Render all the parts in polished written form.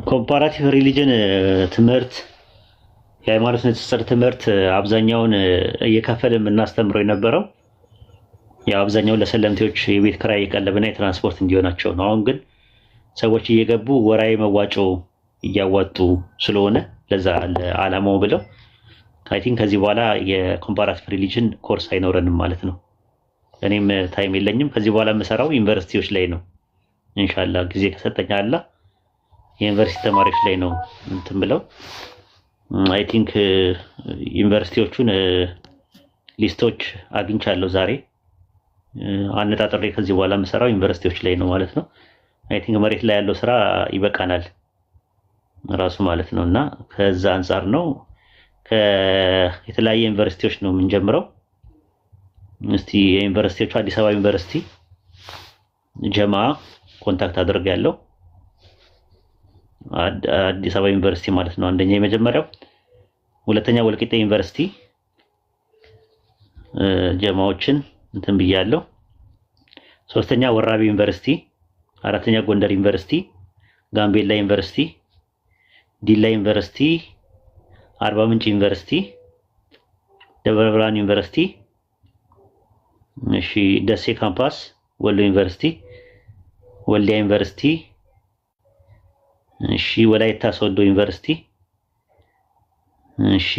ኮምፓራቲቭ ሪሊጅን ትምህርት የሃይማኖት ንጽጽር ትምህርት አብዛኛውን እየከፈለ የምናስተምረው የነበረው ያው አብዛኛው ለሰለምቴዎች የቤት ክራይ የቀለብና የትራንስፖርት እንዲሆናቸው ነው። አሁን ግን ሰዎች እየገቡ ወራዊ መዋጮ እያዋጡ ስለሆነ ለዛ ለዓላማው ብለው አይ ቲንክ ከዚህ በኋላ የኮምፓራቲቭ ሪሊጅን ኮርስ አይኖረንም ማለት ነው። እኔም ታይም የለኝም። ከዚህ በኋላ የምሰራው ዩኒቨርሲቲዎች ላይ ነው። ኢንሻአላህ ጊዜ ከሰጠኝ አላ የዩኒቨርሲቲ ተማሪዎች ላይ ነው እንትን ብለው አይ ቲንክ ዩኒቨርሲቲዎቹን ሊስቶች አግኝቻለሁ ዛሬ አነጣጥሬ ከዚህ በኋላ የምሰራው ዩኒቨርሲቲዎች ላይ ነው ማለት ነው። አይ ቲንክ መሬት ላይ ያለው ስራ ይበቃናል ራሱ ማለት ነውና ከዛ አንፃር ነው የተለያየ ዩኒቨርሲቲዎች ነው የምንጀምረው። እስቲ የዩኒቨርሲቲዎቹ አዲስ አበባ ዩኒቨርሲቲ ጀማ ኮንታክት አድርጋለሁ። አዲስ አበባ ዩኒቨርሲቲ ማለት ነው አንደኛ የመጀመሪያው። ሁለተኛ ወልቂጤ ዩኒቨርሲቲ ጀማዎችን እንትን ብያለሁ። ሶስተኛ ወራቤ ዩኒቨርሲቲ፣ አራተኛ ጎንደር ዩኒቨርሲቲ፣ ጋምቤላ ዩኒቨርሲቲ፣ ዲላ ዩኒቨርሲቲ፣ አርባ ምንጭ ዩኒቨርሲቲ፣ ደብረ ብርሃን ዩኒቨርሲቲ፣ እሺ ደሴ ካምፓስ፣ ወሎ ዩኒቨርሲቲ፣ ወልዲያ ዩኒቨርሲቲ፣ እሺ ወላይታ ሶዶ ዩኒቨርሲቲ፣ እሺ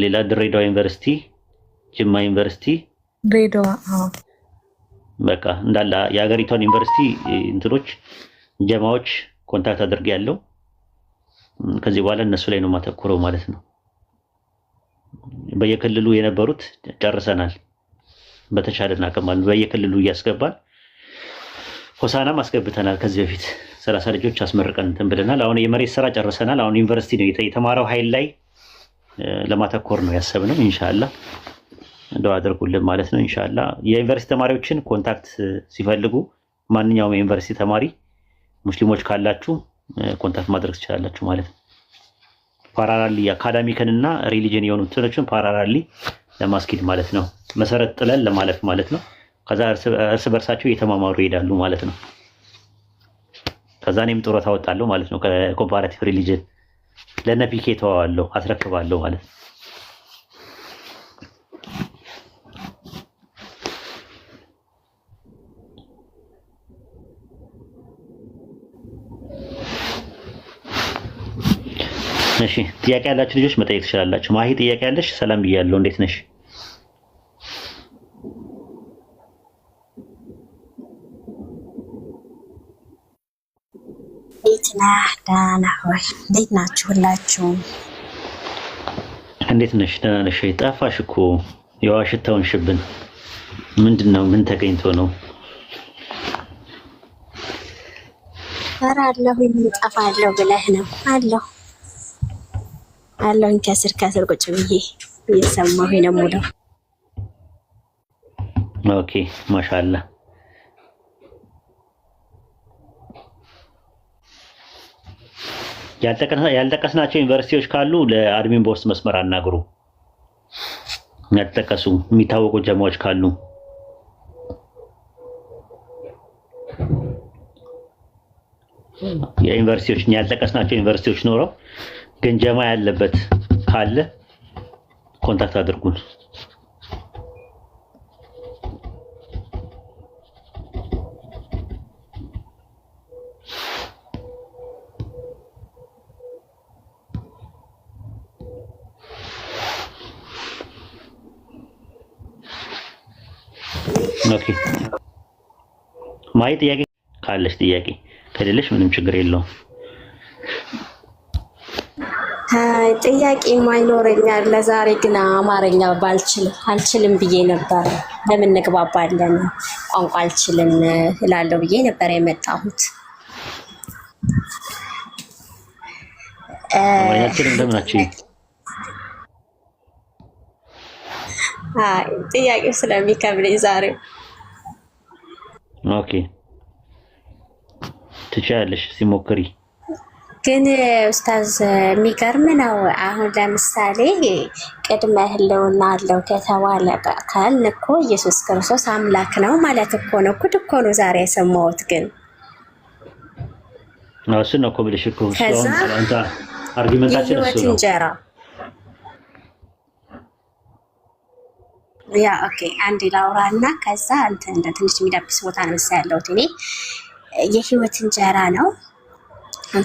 ሌላ ድሬዳዋ ዩኒቨርሲቲ፣ ጅማ ዩኒቨርሲቲ ድሬዳዋ በቃ እንዳለ የሀገሪቷን ዩኒቨርሲቲ እንትኖች ጀማዎች ኮንታክት አድርጌያለሁ። ከዚህ በኋላ እነሱ ላይ ነው ማተኩረው ማለት ነው። በየክልሉ የነበሩት ጨርሰናል። በተቻለና አቅም በየክልሉ እያስገባን ሆሳናም አስገብተናል። ከዚህ በፊት 30 ልጆች አስመርቀን እንትን ብለናል። አሁን የመሬት ስራ ጨርሰናል። አሁን ዩኒቨርሲቲ ነው የተማረው ኃይል ላይ ለማተኮር ነው ያሰብነው። ኢንሻአላህ እንደው አድርጉልን ማለት ነው። ኢንሻአላህ የዩኒቨርሲቲ ተማሪዎችን ኮንታክት ሲፈልጉ ማንኛውም የዩኒቨርሲቲ ተማሪ ሙስሊሞች ካላችሁ ኮንታክት ማድረግ ትችላላችሁ ማለት ነው። ፓራራሊ አካዳሚክንና ሪሊጂን የሆኑ እንትኖችን ፓራራሊ ለማስኪድ ማለት ነው። መሰረት ጥለን ለማለፍ ማለት ነው። ከዛ እርስ በርሳቸው እየተማማሩ ይሄዳሉ ማለት ነው። ከዛ እኔም ጡረታ አወጣለሁ ማለት ነው። ከኮምፓራቲቭ ሪሊጂን ለነፒኬ ተዋዋለሁ አስረክባለሁ ማለት ነው። እሺ ጥያቄ ያላችሁ ልጆች መጠየቅ ትችላላችሁ። ማሂ ጥያቄ ያለሽ? ሰላም ብያለሁ። እንዴት ነሽ? ደህና ሆይ? እንዴት ናችሁ ሁላችሁ? እንዴት ነሽ? ደህና ነሽ? ጠፋሽ እኮ የዋሽታውን ሽብን ምንድነው? ምን ተገኝቶ ነው? ኧረ አለሁ ጠፋለሁ ብለህ ነው? አለሁኝ ከስር ቁጭ ብዬ እየሰማሁኝ ነው የምውለው። ኦኬ ማሻአላህ። ያልጠቀስናቸው ዩኒቨርሲቲዎች ካሉ ለአድሚን ቦርስ መስመር አናግሩ። ያልጠቀሱ የሚታወቁ ጀማዎች ካሉ የዩኒቨርሲቲዎች ያልጠቀስናቸው ዩኒቨርሲቲዎች ኖረው ግን ጀማ ያለበት ካለ ኮንታክት አድርጉን። ኦኬ ማይ ጥያቄ ካለሽ ጥያቄ ከሌለሽ ምንም ችግር የለውም። ጥያቄ ማይኖረኛል። ለዛሬ ግን አማርኛ አልችልም ብዬ ነበር። ለምን እንግባባለን? ቋንቋ አልችልም እላለሁ ብዬ ነበር የመጣሁት። ጥያቄው ስለሚከብደኝ ዛሬው። ኦኬ ትችያለሽ ሲሞክሪ። ግን ኡስታዝ የሚገርም ነው። አሁን ለምሳሌ ቅድመ ህልውና አለው ከተባለ ካልን እኮ ኢየሱስ ክርስቶስ አምላክ ነው ማለት እኮ ነው። ጉድ እኮ ነው ዛሬ የሰማሁት። ግን እሱን ነው እኮ ብለሽ እኮ ከዛ አንተ አርጊመንታችን እሱ የህይወት ነው። እንጀራ ያ ኦኬ፣ አንዴ ላውራና ከዛ እንትን ትንሽ የሚዳብስ ቦታ ነው ያለሁት እኔ። የህይወት እንጀራ ነው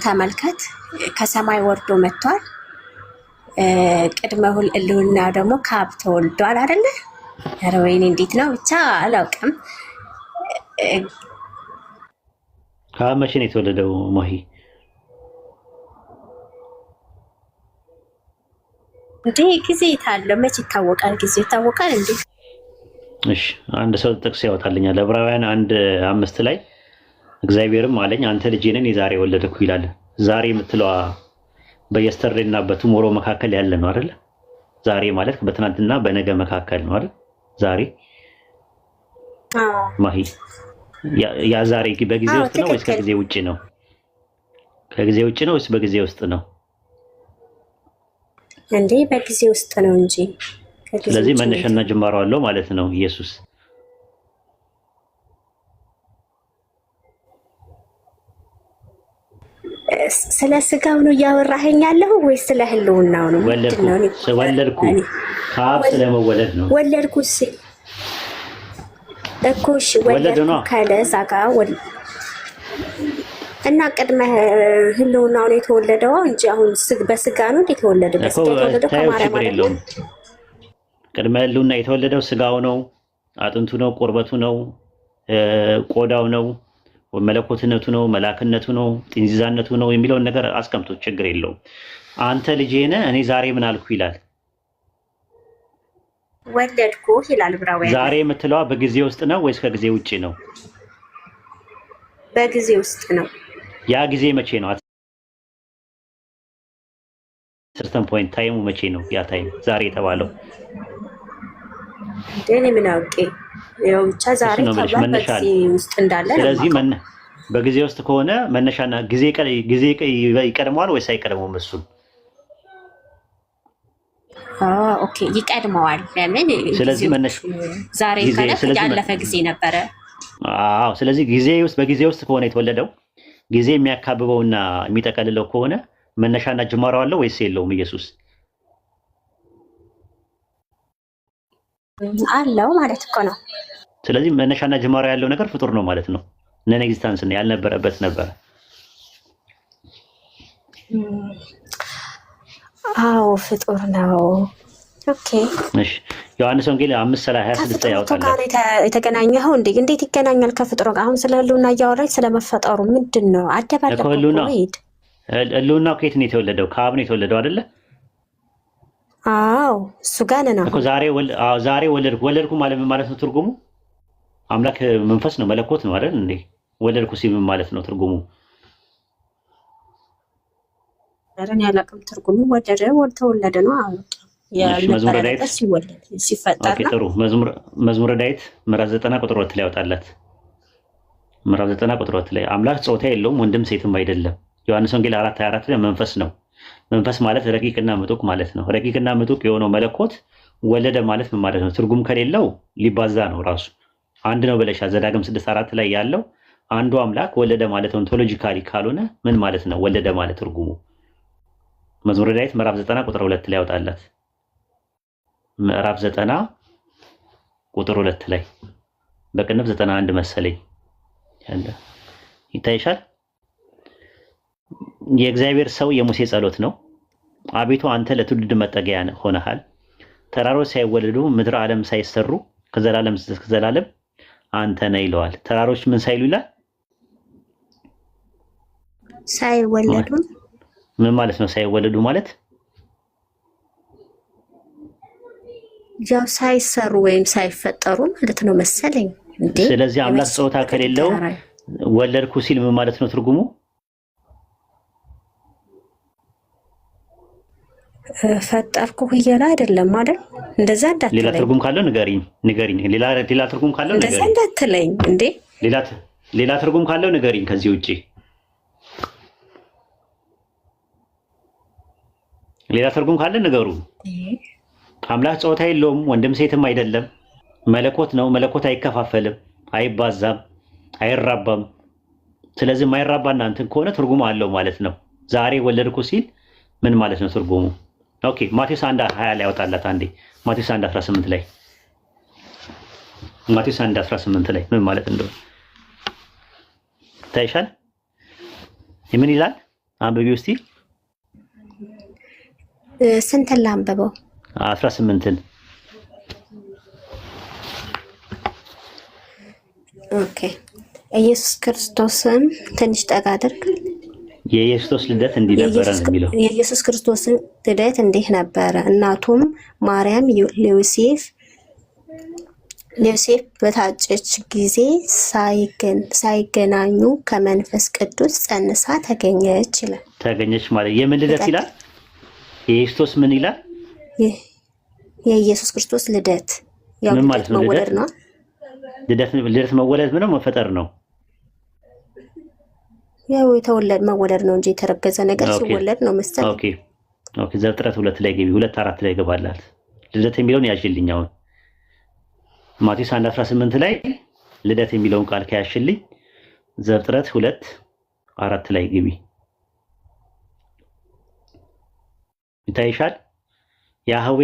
ተመልከት፣ ከሰማይ ወርዶ መጥቷል። ቅድመ ህልውና ደግሞ ከአብ ተወልዷል አይደለ? ኧረ ወይኔ እንዴት ነው ብቻ አላውቅም። ከአብ መቼ ነው የተወለደው ማሂ? እንዴ ጊዜ ታለው መቼ ይታወቃል? ጊዜ ይታወቃል እንዴ? እሺ አንድ ሰው ጥቅስ ያወጣልኛል። ዕብራውያን 1:5 ላይ እግዚአብሔርም አለኝ አንተ ልጄ ነኝ ዛሬ ወለድኩ ይላል። ዛሬ የምትለዋ በየስተርዴይ እና በቱሞሮ መካከል ያለ ነው አይደል? ዛሬ ማለት በትናንትና በነገ መካከል ነው አይደል? ዛሬ ማሂ ያ ዛሬ በጊዜ ውስጥ ነው ወይስ ከጊዜ ውጪ ነው? ከጊዜ ውጪ ነው ወይስ በጊዜ ውስጥ ነው? እንዴ በጊዜ ውስጥ ነው እንጂ። ስለዚህ መነሻና ጅማሮ አለው ማለት ነው ኢየሱስ። ስለ ስጋው ነው እያወራኸኝ ያለው ወይስ ስለ ህልውናው ነው? ወለድኩ ከአብ ስለመወለድ ነው። ወለድኩ እኮ እሺ፣ ወለድኩ ካለ ዛጋ እና ቅድመ ህልውናው ነው የተወለደው እንጂ አሁን በስጋ ነው የተወለደው። በስጋ የተወለደው ከማርያም አይደለም። ቅድመ ህልውና የተወለደው ስጋው ነው፣ አጥንቱ ነው፣ ቁርበቱ ነው፣ ቆዳው ነው፣ መለኮትነቱ ነው፣ መላክነቱ ነው፣ ጥንዚዛነቱ ነው የሚለውን ነገር አስቀምጦ ችግር የለውም። አንተ ልጄ ነህ እኔ ዛሬ ምን አልኩ ይላል። ወለድኩ ይላል ዕብራውያን። ዛሬ የምትለዋ በጊዜ ውስጥ ነው ወይስ ከጊዜ ውጪ ነው? በጊዜ ውስጥ ነው። ያ ጊዜ መቼ ነው? ሰርተን ፖይንት ታይሙ መቼ ነው? ያ ታይም ዛሬ የተባለው እኔ ምን አውቄ፣ ያው ብቻ ዛሬ በጊዜ ውስጥ እንዳለ። ስለዚህ በጊዜ ውስጥ ከሆነ መነሻና ጊዜ ይቀድመዋል ወይስ አይቀድመውም? እሱን ኦኬ ይቀድመዋል። ለምን? ስለዚህ ዛሬ ካለ ያለፈ ጊዜ ነበረ። አዎ ስለዚህ በጊዜ ውስጥ ከሆነ የተወለደው ጊዜ የሚያካብበውና የሚጠቀልለው ከሆነ መነሻና ጅማሮ አለው ወይስ የለውም? ኢየሱስ አለው ማለት እኮ ነው። ስለዚህ መነሻና ጅማሮ ያለው ነገር ፍጡር ነው ማለት ነው። ነን ኤግዚስታንስ ነው ያልነበረበት ነበረ። አዎ ፍጡር ነው። ኦኬ እሺ ዮሐንስ ወንጌል 5:26 ያወጣል። የተገናኘው እንዴት ይገናኛል ከፍጡር ጋር? አሁን ስለ ህልውና እያወራች ስለመፈጠሩ ምንድን ነው አደባለቁ? ህልውናው ከየት ነው የተወለደው? ከአብ ነው የተወለደው አይደለ? አዎ እሱ ጋር ነው እኮ ዛሬ ወለድኩ ማለት ነው ትርጉሙ። አምላክ መንፈስ ነው መለኮት ነው አይደል እንዴ? ወለድኩ ሲል ምን ማለት ነው ትርጉሙ? ረን ያላቅም ትርጉሙ ተወለደ ነው። መዝሙረ ዳዊት ሲፈጠር ነው። ጥሩ መዝሙረ ዳዊት ምዕራፍ 90 ቁጥር 2 ላይ ያወጣላት። ምዕራፍ 90 ቁጥር 2 ላይ አምላክ ጾታ የለውም ወንድም ሴትም አይደለም። ዮሐንስ ወንጌል 4:24 ላይ መንፈስ ነው። መንፈስ ማለት ረቂቅና ምጡቅ ማለት ነው። ረቂቅና ምጡቅ የሆነው መለኮት ወለደ ማለት ምን ማለት ነው? ትርጉም ከሌለው ሊባዛ ነው ራሱ። አንድ ነው ብለሻል። ዘዳግም 6:4 ላይ ያለው አንዱ አምላክ ወለደ ማለት ኦንቶሎጂካሊ ካልሆነ ምን ማለት ነው? ወለደ ማለት ትርጉሙ መዝሙረ ዳዊት ምዕራፍ 90 ቁጥር 2 ላይ ያወጣላት። ምዕራፍ 90 ቁጥር 2 ላይ በቅንፍ 91 መሰለኝ ያለ ይታይሻል። የእግዚአብሔር ሰው የሙሴ ጸሎት ነው። አቤቱ አንተ ለትውልድ መጠጊያ ሆነሃል። ተራሮች ሳይወለዱ ምድር ዓለም ሳይሰሩ ከዘላለም እስከ ዘላለም አንተ ነህ ይለዋል። ተራሮች ምን ሳይሉ ይላል? ሳይወለዱ ምን ማለት ነው? ሳይወለዱ ማለት ያው ሳይሰሩ ወይም ሳይፈጠሩ ማለት ነው መሰለኝ እንዴ። ስለዚህ አምላክ ጾታ ከሌለው ወለድኩ ሲል ምን ማለት ነው ትርጉሙ? ፈጠርኩ እያለ አይደለም አይደል? እንደዛ እንዳትለኝ። ሌላ ትርጉም ካለው ንገሪኝ። ሌላ ትርጉም ካለው ንገሪኝ። እንደዛ እንዳትለኝ እንዴ። ሌላ ትርጉም ካለው ንገሪኝ። ከዚህ ውጪ ሌላ ትርጉም ካለ ንገሩ። አምላክ ጾታ የለውም ወንድም ሴትም አይደለም። መለኮት ነው። መለኮት አይከፋፈልም፣ አይባዛም፣ አይራባም። ስለዚህ የማይራባና እንትን ከሆነ ትርጉሙ አለው ማለት ነው። ዛሬ ወለድኩ ሲል ምን ማለት ነው ትርጉሙ? ኦኬ ማቴዎስ 1:20 ላይ ያወጣላት አንዴ። ማቴዎስ 1:18 ላይ ማቴዎስ 1:18 ላይ ምን ማለት እንደሆነ ታይሻል። ምን ይላል? አንብቢው እስቲ። ስንትን ላንብበው? 18ን። ኦኬ ኢየሱስ ክርስቶስም ትንሽ ጠጋ አድርግ። የኢየሱስ ልደት እንዲህ ነበረ ነው የሚለው። የኢየሱስ ክርስቶስን ልደት እንዲህ ነበረ። እናቱም ማርያም ለዮሴፍ በታጨች ጊዜ ሳይገናኙ ከመንፈስ ቅዱስ ጸንሳ ተገኘች ይላል። ተገኘች ማለት የምን ልደት ይላል? የኢየሱስ ምን ይላል? የኢየሱስ ክርስቶስ ልደት ያው ምን ማለት ነው? መወለድ ነው። ልደት መወለድ ምንም መፈጠር ነው። ያው የተወለድ መወለድ ነው እንጂ የተረገዘ ነገር ሲወለድ ነው መሰለኝ። ኦኬ ዘፍጥረት 2 ላይ ገቢ 2:4 ላይ ገባላት። ልደት የሚለውን ያሽልኝ። አሁን ማቴዎስ 1:18 ላይ ልደት የሚለውን ቃል ከያሽልኝ ዘፍጥረት 2:4 ላይ ገቢ ይታይሻል። ያህዌ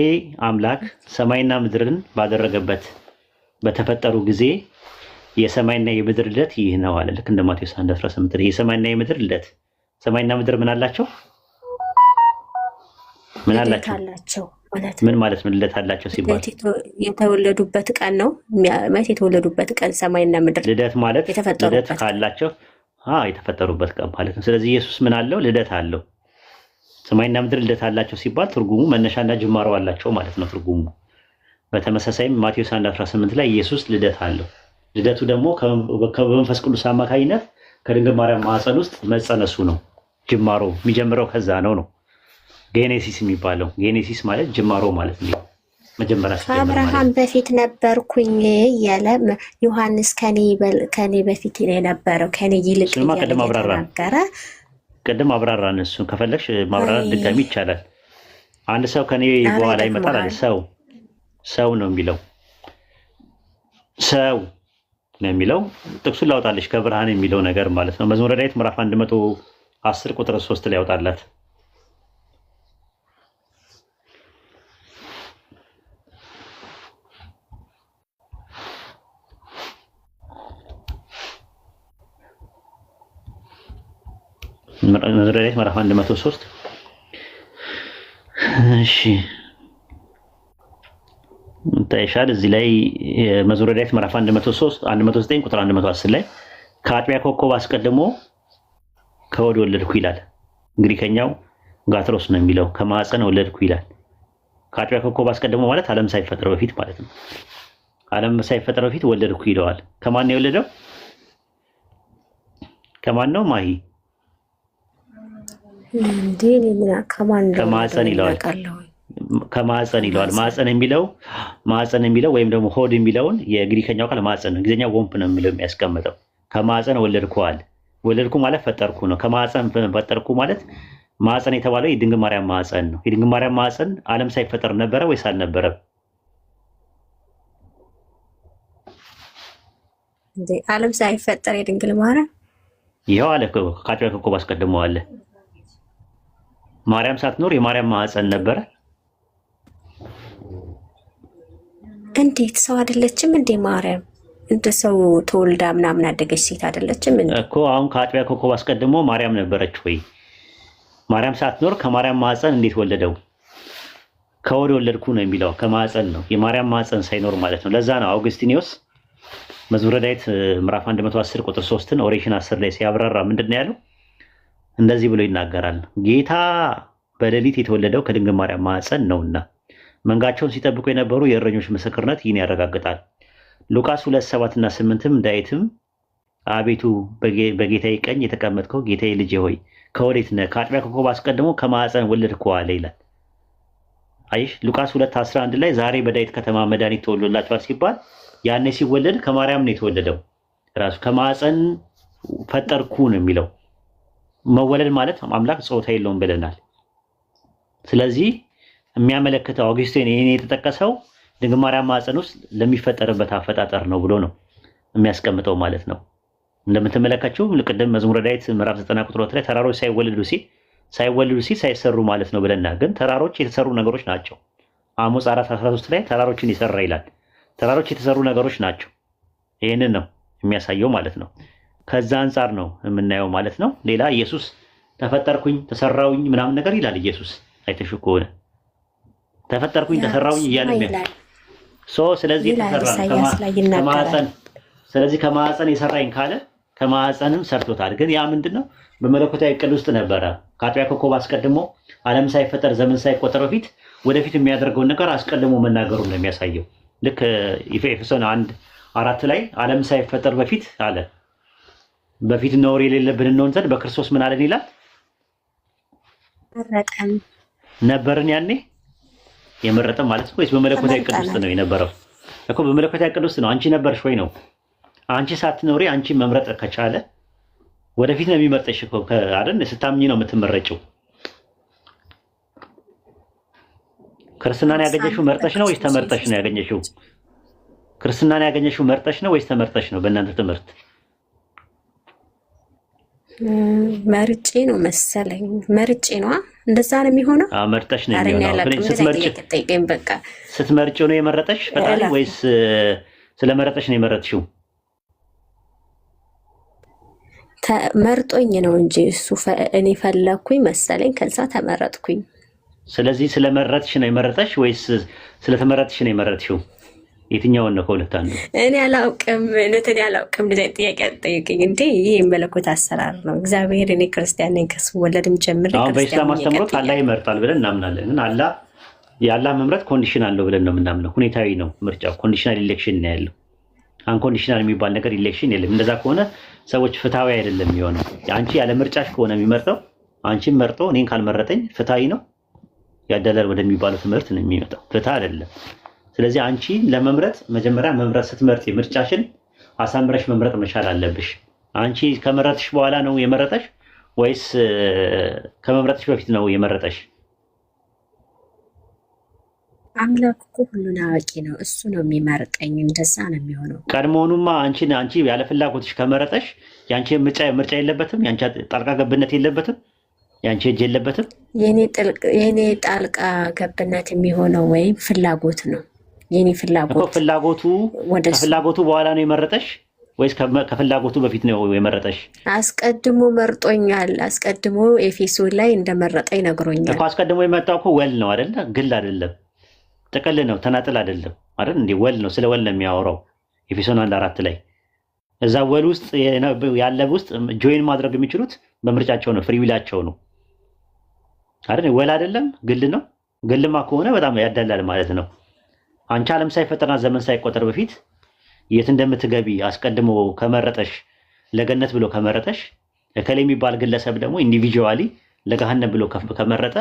አምላክ ሰማይና ምድርን ባደረገበት በተፈጠሩ ጊዜ የሰማይና የምድር ልደት ይህ ነው አለ። ልክ እንደ ማቴዎስ 1:18 የሰማይና የምድር ልደት። ሰማይና ምድር ምን አላቸው? ምን አላቸው? ምን ማለት ነው? ልደት አላቸው ሲባል የተወለዱበት ቀን ነው። ማለት የተወለዱበት ቀን ሰማይና ምድር ልደት ማለት ልደት ካላቸው የተፈጠሩበት ቀን ማለት ነው። ስለዚህ ኢየሱስ ምን አለው? ልደት አለው። ሰማይና ምድር ልደት አላቸው ሲባል ትርጉሙ መነሻና ጅማሮ አላቸው ማለት ነው ትርጉሙ። በተመሳሳይም ማቴዎስ 1:18 ላይ ኢየሱስ ልደት አለው። ልደቱ ደግሞ በመንፈስ ቅዱስ አማካኝነት ከድንግል ማርያም ማህፀን ውስጥ መጸነሱ ነው። ጅማሮ የሚጀምረው ከዛ ነው። ጌኔሲስ የሚባለው ጌኔሲስ ማለት ጅማሮ ማለት ነው። መጀመሪያ ከአብርሃም በፊት ነበርኩኝ እያለ ዮሐንስ ከኔ በፊት የነበረው ከኔ ይልቅ ተናገረ። ቅድም አብራራን። እሱን ከፈለግሽ ማብራራት ድጋሚ ይቻላል። አንድ ሰው ከኔ በኋላ ይመጣል አለ። ሰው ነው የሚለው ሰው ነው የሚለው ጥቅሱን ላውጣለሽ ከብርሃን የሚለው ነገር ማለት ነው። መዝሙረ ዳዊት ምዕራፍ 110 ቁጥር 3 ላይ ያውጣላት። መዝሙረ ዳዊት ምዕራፍ 103 እሺ ታይሻል። እዚህ ላይ መዝሙረ ዳዊት ምዕራፍ 109 ቁጥር 110 ላይ ከአጥቢያ ኮከብ አስቀድሞ ከወድ ወለድኩ ይላል። ግሪከኛው ጋትሮስ ነው የሚለው ከማህፀን ወለድኩ ይላል። ከአጥቢያ ኮከብ አስቀድሞ ማለት ዓለም ሳይፈጠር በፊት ማለት ነው። ዓለም ሳይፈጠር በፊት ወለድኩ ይለዋል። ከማን ነው የወለደው? ከማን ነው? ማሂ ከማህፀን ይለዋል። ከማህፀን ይለዋል። ማህፀን የሚለው ወይም ደግሞ ሆድ የሚለውን የግሪከኛው ቃል ማህፀን ነው። እንግሊዝኛው ወምፕ ነው የሚለው የሚያስቀምጠው። ከማህፀን ወለድኩዋል። ወለድኩ ማለት ፈጠርኩ ነው። ከማህፀን ፈጠርኩ ማለት ማህፀን የተባለው የድንግል ማርያም ማህፀን ነው። የድንግል ማርያም ማህፀን ዓለም ሳይፈጠር ነበረ ወይስ አልነበረም? ዓለም ሳይፈጠር የድንግል ማርያም ይኸው አለ። ከአጥቢያ ኮከብ አስቀድሞ አለ። ማርያም ሳትኖር የማርያም ማህፀን ነበረ። እንዴት ሰው አይደለችም እንዴ ማርያም? እንደ ሰው ተወልዳ ምናምን አደገች ሴት አይደለችም እንዴ እኮ? አሁን ከአጥቢያ ኮከብ አስቀድሞ ማርያም ነበረች ወይ? ማርያም ሳትኖር ከማርያም ማህፀን እንዴት ወለደው? ከወድ ወለድኩ ነው የሚለው። ከማህፀን ነው፣ የማርያም ማህፀን ሳይኖር ማለት ነው። ለዛ ነው አውግስቲኒዮስ መዝሙረ ዳዊት ምዕራፍ 110 ቁጥር 3ን ኦሬሽን 10 ላይ ሲያብራራ ምንድን ነው ያለው? እንደዚህ ብሎ ይናገራል። ጌታ በሌሊት የተወለደው ከድንግል ማርያም ማህፀን ነውና መንጋቸውን ሲጠብቁ የነበሩ የእረኞች ምስክርነት ይህን ያረጋግጣል። ሉቃስ 2:7 እና 8ም ዳዊትም አቤቱ በጌታዬ ቀኝ የተቀመጥከው ጌታዬ ልጄ ሆይ ከወዴት ነህ? ከአጥቢያ ኮከብ አስቀድሞ ከማህፀን ወለድኩህ አለ ይላል። አይሽ ሉቃስ 2:11 ላይ ዛሬ በዳዊት ከተማ መድኃኒት ተወልዶላችኋል ሲባል ያኔ ሲወለድ ከማርያም ነው የተወለደው። ራሱ ከማህፀን ፈጠርኩ ነው የሚለው። መወለድ ማለት አምላክ ጾታ የለውም ብለናል። ስለዚህ የሚያመለክተው አውግስቲን ይሄን የተጠቀሰው ድንግል ማርያም ማህፀን ውስጥ ለሚፈጠርበት አፈጣጠር ነው ብሎ ነው የሚያስቀምጠው ማለት ነው። እንደምትመለከቱ ቅድም መዝሙረ ዳዊት ምዕራፍ 90 ቁጥር 2 ላይ ተራሮች ሳይወለዱ ሲል ሳይሰሩ ማለት ነው ብለና፣ ግን ተራሮች የተሰሩ ነገሮች ናቸው። አሞጽ 4:13 ላይ ተራሮችን ይሰራ ይላል። ተራሮች የተሰሩ ነገሮች ናቸው። ይህንን ነው የሚያሳየው ማለት ነው። ከዛ አንጻር ነው የምናየው ማለት ነው። ሌላ ኢየሱስ ተፈጠርኩኝ ተሰራውኝ ምናምን ነገር ይላል። ኢየሱስ አይተሹ ከሆነ ተፈጠርኩኝ ተሰራውኝ እያለ ነው። ስለዚህ ከማዕፀን የሰራኝ ካለ ከማዕፀንም ሰርቶታል። ግን ያ ምንድነው? በመለኮታዊ ዕቅድ ውስጥ ነበረ። ከአጥቢያ ኮከብ አስቀድሞ ዓለም ሳይፈጠር ዘመን ሳይቆጠር በፊት ወደፊት የሚያደርገውን ነገር አስቀድሞ መናገሩን ነው የሚያሳየው። ልክ ኤፌሶን 1:4 ላይ ዓለም ሳይፈጠር በፊት አለ በፊት ነውር የሌለብን እንሆን ዘንድ በክርስቶስ ምን አለን ይላል? መረጠን ነበርን። ያኔ የመረጠን ማለት ነው ወይስ በመለኮታዊ ዕቅድ ውስጥ ነው የነበረው? እኮ በመለኮታዊ ዕቅድ ውስጥ ነው። አንቺ ነበርሽ ወይ ነው? አንቺ ሳትኖሪ አንቺ መምረጥ ከቻለ ወደፊት ነው የሚመርጠሽ እኮ አይደል? ስታምኚ ነው የምትመረጪው። ክርስትናን ያገኘሽው መርጠሽ ነው ወይስ ተመርጠሽ ነው ያገኘሽው? ክርስትናን ያገኘሽው መርጠሽ ነው ወይስ ተመርጠሽ ነው? በእናንተ ትምህርት መርጬ ነው መሰለኝ። መርጬ ነው። እንደዛ ነው የሚሆነው። መርጠሽ ነው የሚሆነው። ስትመርጪው ነው የመረጠሽ ፈጣሪ ወይስ ስለመረጠሽ ነው የመረጥሽው? መርጦኝ ነው እንጂ እሱ እኔ ፈለኩኝ መሰለኝ፣ ከዛ ተመረጥኩኝ። ስለዚህ ስለመረጥሽ ነው የመረጠሽ ወይስ ስለተመረጥሽ ነው የመረጥሽው? የትኛውን ነው ከሁለት አንዱ? እኔ አላውቅም። እኔ አላውቅም። እንደዚህ ጥያቄ አትጠይቅኝ እንዴ! ይሄ መለኮት አሰራር ነው። እግዚአብሔር እኔ ክርስቲያን ነኝ ከስወለድም ጀምሬ ክርስቲያን። በኢስላም አስተምሮት አላህ ይመርጣል ብለን እናምናለን። ግን የአላህ መምረጥ ኮንዲሽን አለው ብለን ነው የምናምነው። ሁኔታዊ ነው ምርጫው። ኮንዲሽናል ኢሌክሽን ነው ያለው። አንኮንዲሽናል የሚባል ነገር ኢሌክሽን የለም። እንደዛ ከሆነ ሰዎች ፍትሃዊ አይደለም የሚሆነው። አንቺ ያለ ምርጫሽ ከሆነ የሚመርጠው አንቺን መርጦ እኔን ካልመረጠኝ ፍትሃዊ ነው ያደላል ወደሚባለው ትምህርት ነው የሚመጣው። ፍትህ አይደለም። ስለዚህ አንቺ ለመምረጥ መጀመሪያ መምረጥ ስትመርጪ ምርጫሽን አሳምረሽ መምረጥ መቻል አለብሽ። አንቺ ከመረጥሽ በኋላ ነው የመረጠሽ ወይስ ከመምረጥሽ በፊት ነው የመረጠሽ? አምላክ እኮ ሁሉን አዋቂ ነው። እሱ ነው የሚመርጠኝ። እንደዛ ነው የሚሆነው። ቀድሞውኑማ አንቺ ያለ ፍላጎትሽ ከመረጠሽ ያንቺ ምርጫ የለበትም? ያንቺ ጣልቃ ገብነት የለበትም? ያንቺ እጅ የለበትም? የኔ ጣልቃ ገብነት የሚሆነው ወይም ፍላጎት ነው። የኔ ፍላጎቱ በኋላ ነው የመረጠሽ ወይስ ከፍላጎቱ በፊት ነው የመረጠሽ? አስቀድሞ መርጦኛል። አስቀድሞ ኤፌሶን ላይ እንደመረጠኝ ነግሮኛል እኮ። አስቀድሞ የመጣው እኮ ወል ነው አይደለ? ግል አይደለም፣ ጥቅል ነው፣ ተናጥል አይደለም አይደል? እንዴ ወል ነው። ስለ ወል ነው የሚያወራው ኤፌሶን 1:4 ላይ። እዛ ወል ውስጥ ያለ ውስጥ ጆይን ማድረግ የሚችሉት በምርጫቸው ነው፣ ፍሪዊላቸው ነው አይደል? ወል አይደለም፣ ግል ነው። ግልማ ከሆነ በጣም ያዳላል ማለት ነው። አንቺ ዓለም ሳይፈጠርና ዘመን ሳይቆጠር በፊት የት እንደምትገቢ አስቀድሞ ከመረጠሽ፣ ለገነት ብሎ ከመረጠሽ፣ እከሌ የሚባል ግለሰብ ደግሞ ኢንዲቪጁዋሊ ለገሃነም ብሎ ከመረጠ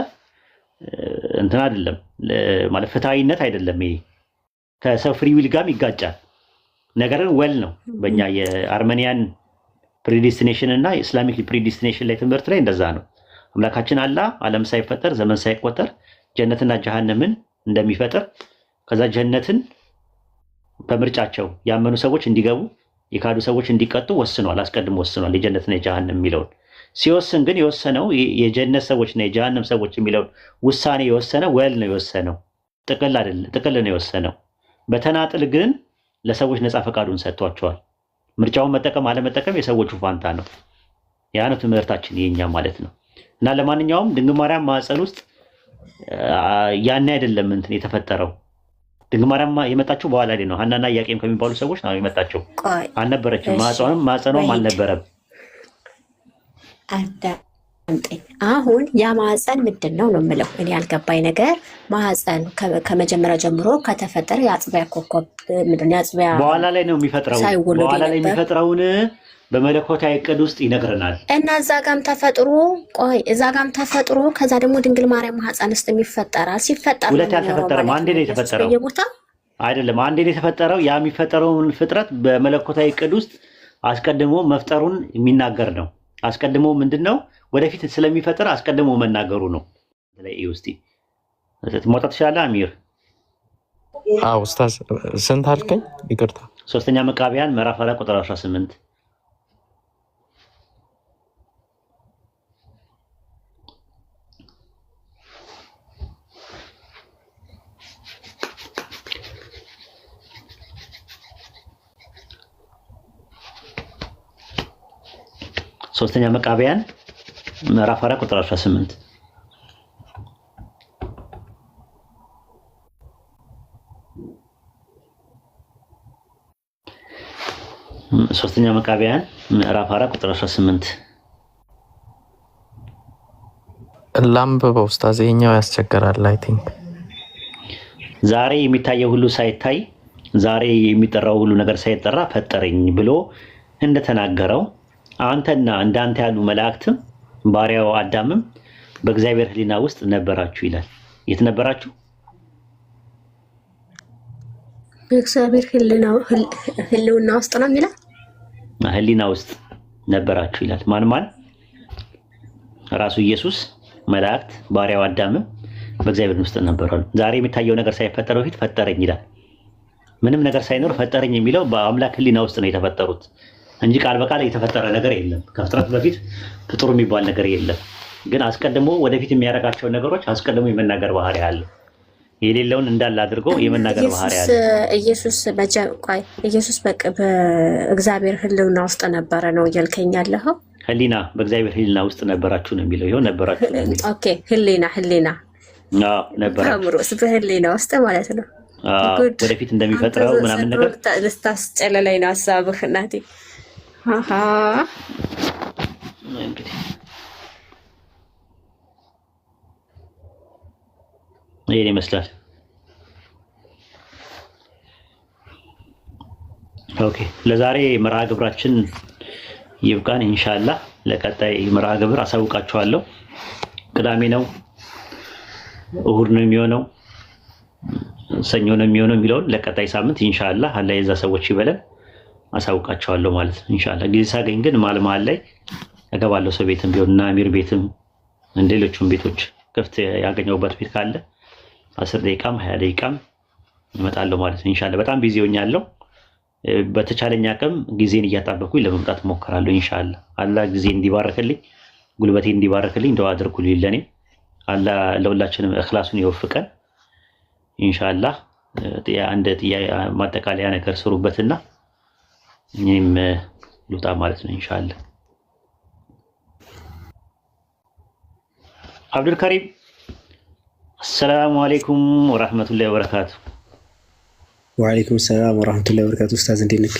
እንትን አይደለም ማለት ፍትሃዊነት አይደለም። ይሄ ከሰው ፍሪዊል ጋር ይጋጫል። ነገርን ወል ነው። በእኛ የአርሜኒያን ፕሪዲስቲኔሽን እና የኢስላሚክ ፕሪዲስቲኔሽን ላይ ትምህርት ላይ እንደዛ ነው። አምላካችን አላህ ዓለም ሳይፈጠር ዘመን ሳይቆጠር ጀነትና ጀሃነምን እንደሚፈጥር፣ ከዛ ጀነትን በምርጫቸው ያመኑ ሰዎች እንዲገቡ የካዱ ሰዎች እንዲቀጡ ወስኗል። አስቀድሞ ወስኗል የጀነትና የጀሃነም የሚለውን ሲወስን ግን የወሰነው የጀነት ሰዎችና የጀሃነም ሰዎች የሚለውን ውሳኔ የወሰነው ወል ነው የወሰነው፣ ጥቅል አይደለም። ጥቅል ነው የወሰነው። በተናጥል ግን ለሰዎች ነፃ ፈቃዱን ሰጥቷቸዋል። ምርጫውን መጠቀም አለመጠቀም የሰዎቹ ፋንታ ነው። ያ ነው ትምህርታችን የኛ ማለት ነው። እና ለማንኛውም ድንግል ማርያም ማዕፀን ውስጥ ያን አይደለም እንትን የተፈጠረው። ድንግል ማርያም የመጣችው በኋላ ላይ ነው። ሐናና ኢያቄም ከሚባሉ ሰዎች ነው የመጣችው። አልነበረችም፣ ማዕፀኗም አልነበረም። አዳምጠኝ። አሁን ያ ማዕፀን ምንድን ነው የምለው እኔ ያልገባኝ ነገር። ማዕፀን ከመጀመሪያ ጀምሮ ከተፈጠረ የአጥቢያ ኮከብ ምንድን ነው? የአጥቢያ በኋላ ላይ ነው የሚፈጥረው። በኋላ ላይ የሚፈጥረውን በመለኮታዊ ዕቅድ ውስጥ ይነግረናል። እና እዛ ጋም ተፈጥሮ ከዛ ደግሞ ድንግል ማርያም ማህፀን ውስጥ የሚፈጠራል። ሲፈጠር ሁለት ያልተፈጠረም አንዴ ነው የተፈጠረው አይደለም። አንዴ ነው የተፈጠረው። ያ የሚፈጠረውን ፍጥረት በመለኮታዊ ዕቅድ ውስጥ አስቀድሞ መፍጠሩን የሚናገር ነው። አስቀድሞ ምንድነው ወደፊት ስለሚፈጥር አስቀድሞ መናገሩ ነው። ላይ ውስጥ መውጣት ትችላለህ አሚር? አዎ ኡስታዝ፣ ስንት አልከኝ? ይቅርታ። 3ኛ መቃብያን ምዕራፍ 4 ቁጥር 18 ሶስተኛ መቃብያን ምዕራፍ 4 ቁጥር 18 ሶስተኛ መቃብያን ምዕራፍ 4 ቁጥር 18 ላምበው ኡስታዝ ይኸኛው ያስቸግራል። አይ ቲንክ ዛሬ የሚታየው ሁሉ ሳይታይ ዛሬ የሚጠራው ሁሉ ነገር ሳይጠራ ፈጠረኝ ብሎ እንደተናገረው አንተና እንዳንተ ያሉ መላእክትም ባሪያው አዳምም በእግዚአብሔር ሕሊና ውስጥ ነበራችሁ ይላል። የት ነበራችሁ? በእግዚአብሔር ሕልውና ውስጥ ነው የሚለው። ሕሊና ውስጥ ነበራችሁ ይላል። ማን ማን? ራሱ ኢየሱስ፣ መላእክት፣ ባሪያው አዳምም በእግዚአብሔር ውስጥ ነበሩ። ዛሬ የሚታየው ነገር ሳይፈጠር በፊት ፈጠረኝ ይላል። ምንም ነገር ሳይኖር ፈጠረኝ የሚለው በአምላክ ሕሊና ውስጥ ነው የተፈጠሩት እንጂ ቃል በቃል የተፈጠረ ነገር የለም። ከፍጥረት በፊት ፍጡር የሚባል ነገር የለም። ግን አስቀድሞ ወደፊት የሚያደርጋቸው ነገሮች አስቀድሞ የመናገር ባህሪ አለ። የሌለውን እንዳለ አድርጎ የመናገር ባህሪ አለ። ኢየሱስ በእግዚአብሔር ሕልውና ውስጥ ነበረ ነው እያልከኝ ያለኸው? ሕሊና በእግዚአብሔር ሕሊና ውስጥ ነበራችሁ ነው የሚለው። ይኸው ነበራችሁ። ኦኬ ሕሊና ነበራችሁ በሕሊና ውስጥ ማለት ነው። ወደፊት እንደሚፈጥረው ምናምን ነገር ልታስጨለለኝ ነው ሀሳብህ እናቴ። እንግዲህ ይሄን ይመስላል። ኦኬ ለዛሬ መርሃ ግብራችን ይብቃን። ኢንሻአላህ ለቀጣይ መርሃ ግብር አሳውቃችኋለሁ። ቅዳሜ ነው እሁድ ነው የሚሆነው ሰኞ ነው የሚሆነው የሚለውን ለቀጣይ ሳምንት ኢንሻአላህ አላህ የዛ ሰዎች ይበለን አሳውቃቸዋለሁ ማለት ነው። ኢንሻአላህ ጊዜ ሳገኝ ግን መሀል ላይ እገባለሁ። ሰው ቤትም ቢሆንና አሚር ቤትም እንደሌሎቹም ቤቶች ክፍት ያገኘሁበት ቤት ካለ 10 ደቂቃም 20 ደቂቃም እመጣለሁ ማለት ነው። ኢንሻአላህ በጣም ቢዚ ሆኛለሁ። በተቻለኝ አቅም ጊዜን እያጣበኩኝ ለመምጣት እሞክራለሁ። ኢንሻአላህ አላህ ጊዜ እንዲባርክልኝ ጉልበቴ እንዲባርክልኝ ዱዓ አድርጉልኝ ለኔ። አላህ ለሁላችንም እኽላሱን ይወፍቀን። ኢንሻአላህ አንድ ማጠቃለያ ነገር ስሩበትና እኔም ልውጣ ማለት ነው። ኢንሻአላህ አብዱል ከሪም አሰላሙ አለይኩም ወራህመቱላሂ ወበረካቱ። ወአለይኩም ሰላም ወራህመቱላሂ ወበረካቱ። ኡስታዝ እንዴት ነህ?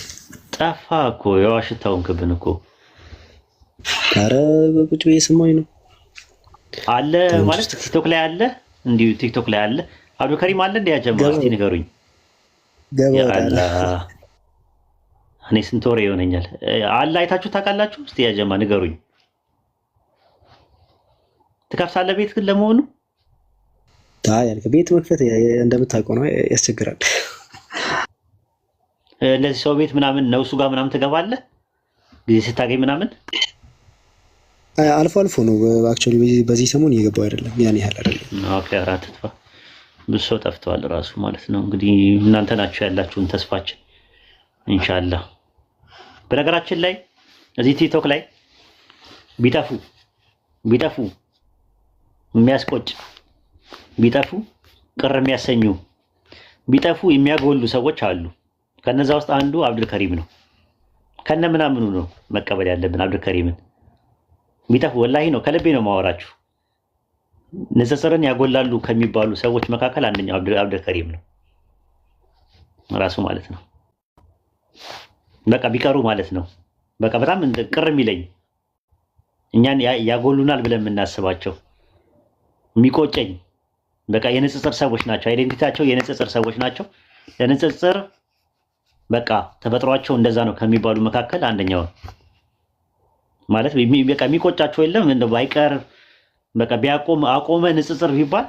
ጠፋ እኮ የዋሽታውን ክብን እኮ ኧረ በቁጭ እየሰማኝ ነው አለ ማለት ቲክቶክ ላይ አለ፣ እንዲሁ ቲክቶክ ላይ አለ። አብዱል ከሪም አለ እንዴ? ያጀማ እስቲ ንገሩኝ። ያአላ እኔ ስንት ወሬ ይሆነኛል አለ። አይታችሁ ታውቃላችሁ? እስቲ ያጀማ ንገሩኝ። ትከፍታለህ ቤት ግን ለመሆኑ? ያልከ ቤት መክፈት እንደምታውቀው ነው ያስቸግራል። እንደዚህ ሰው ቤት ምናምን ነው እሱ ጋር ምናምን ትገባለህ ጊዜ ስታገኝ ምናምን? አልፎ አልፎ ነው አክቹአሊ። በዚህ ሰሞን እየገባው አይደለም፣ ያን ያህል አይደለም። ኦኬ አራት ተጥፋ ብዙ ሰው ጠፍተዋል ራሱ ማለት ነው። እንግዲህ እናንተ ናችሁ ያላችሁን ተስፋችን ኢንሻአላህ። በነገራችን ላይ እዚህ ቲክቶክ ላይ ቢጠፉ የሚያስቆጭ ቢጠፉ ቅር የሚያሰኙ ቢጠፉ የሚያጎሉ ሰዎች አሉ። ከነዛ ውስጥ አንዱ አብዱል ከሪም ነው። ከነ ምናምኑ ነው መቀበል ያለብን አብዱል ከሪምን። ቢጠፉ ወላሂ ነው ከልቤ ነው ማወራችሁ። ንጽጽርን ያጎላሉ ከሚባሉ ሰዎች መካከል አንደኛው አብዱል ከሪም ነው ራሱ ማለት ነው። በቃ ቢቀሩ ማለት ነው። በቃ በጣም ቅር የሚለኝ እኛን ያጎሉናል ብለን የምናስባቸው የሚቆጨኝ በቃ የንጽጽር ሰዎች ናቸው። አይዴንቲቲያቸው የንጽጽር ሰዎች ናቸው። ለንጽጽር በቃ ተፈጥሯቸው እንደዛ ነው ከሚባሉ መካከል አንደኛው ማለት በቃ የሚቆጫቸው የለም እንደው ባይቀር በቃ አቆመ ንጽጽር ቢባል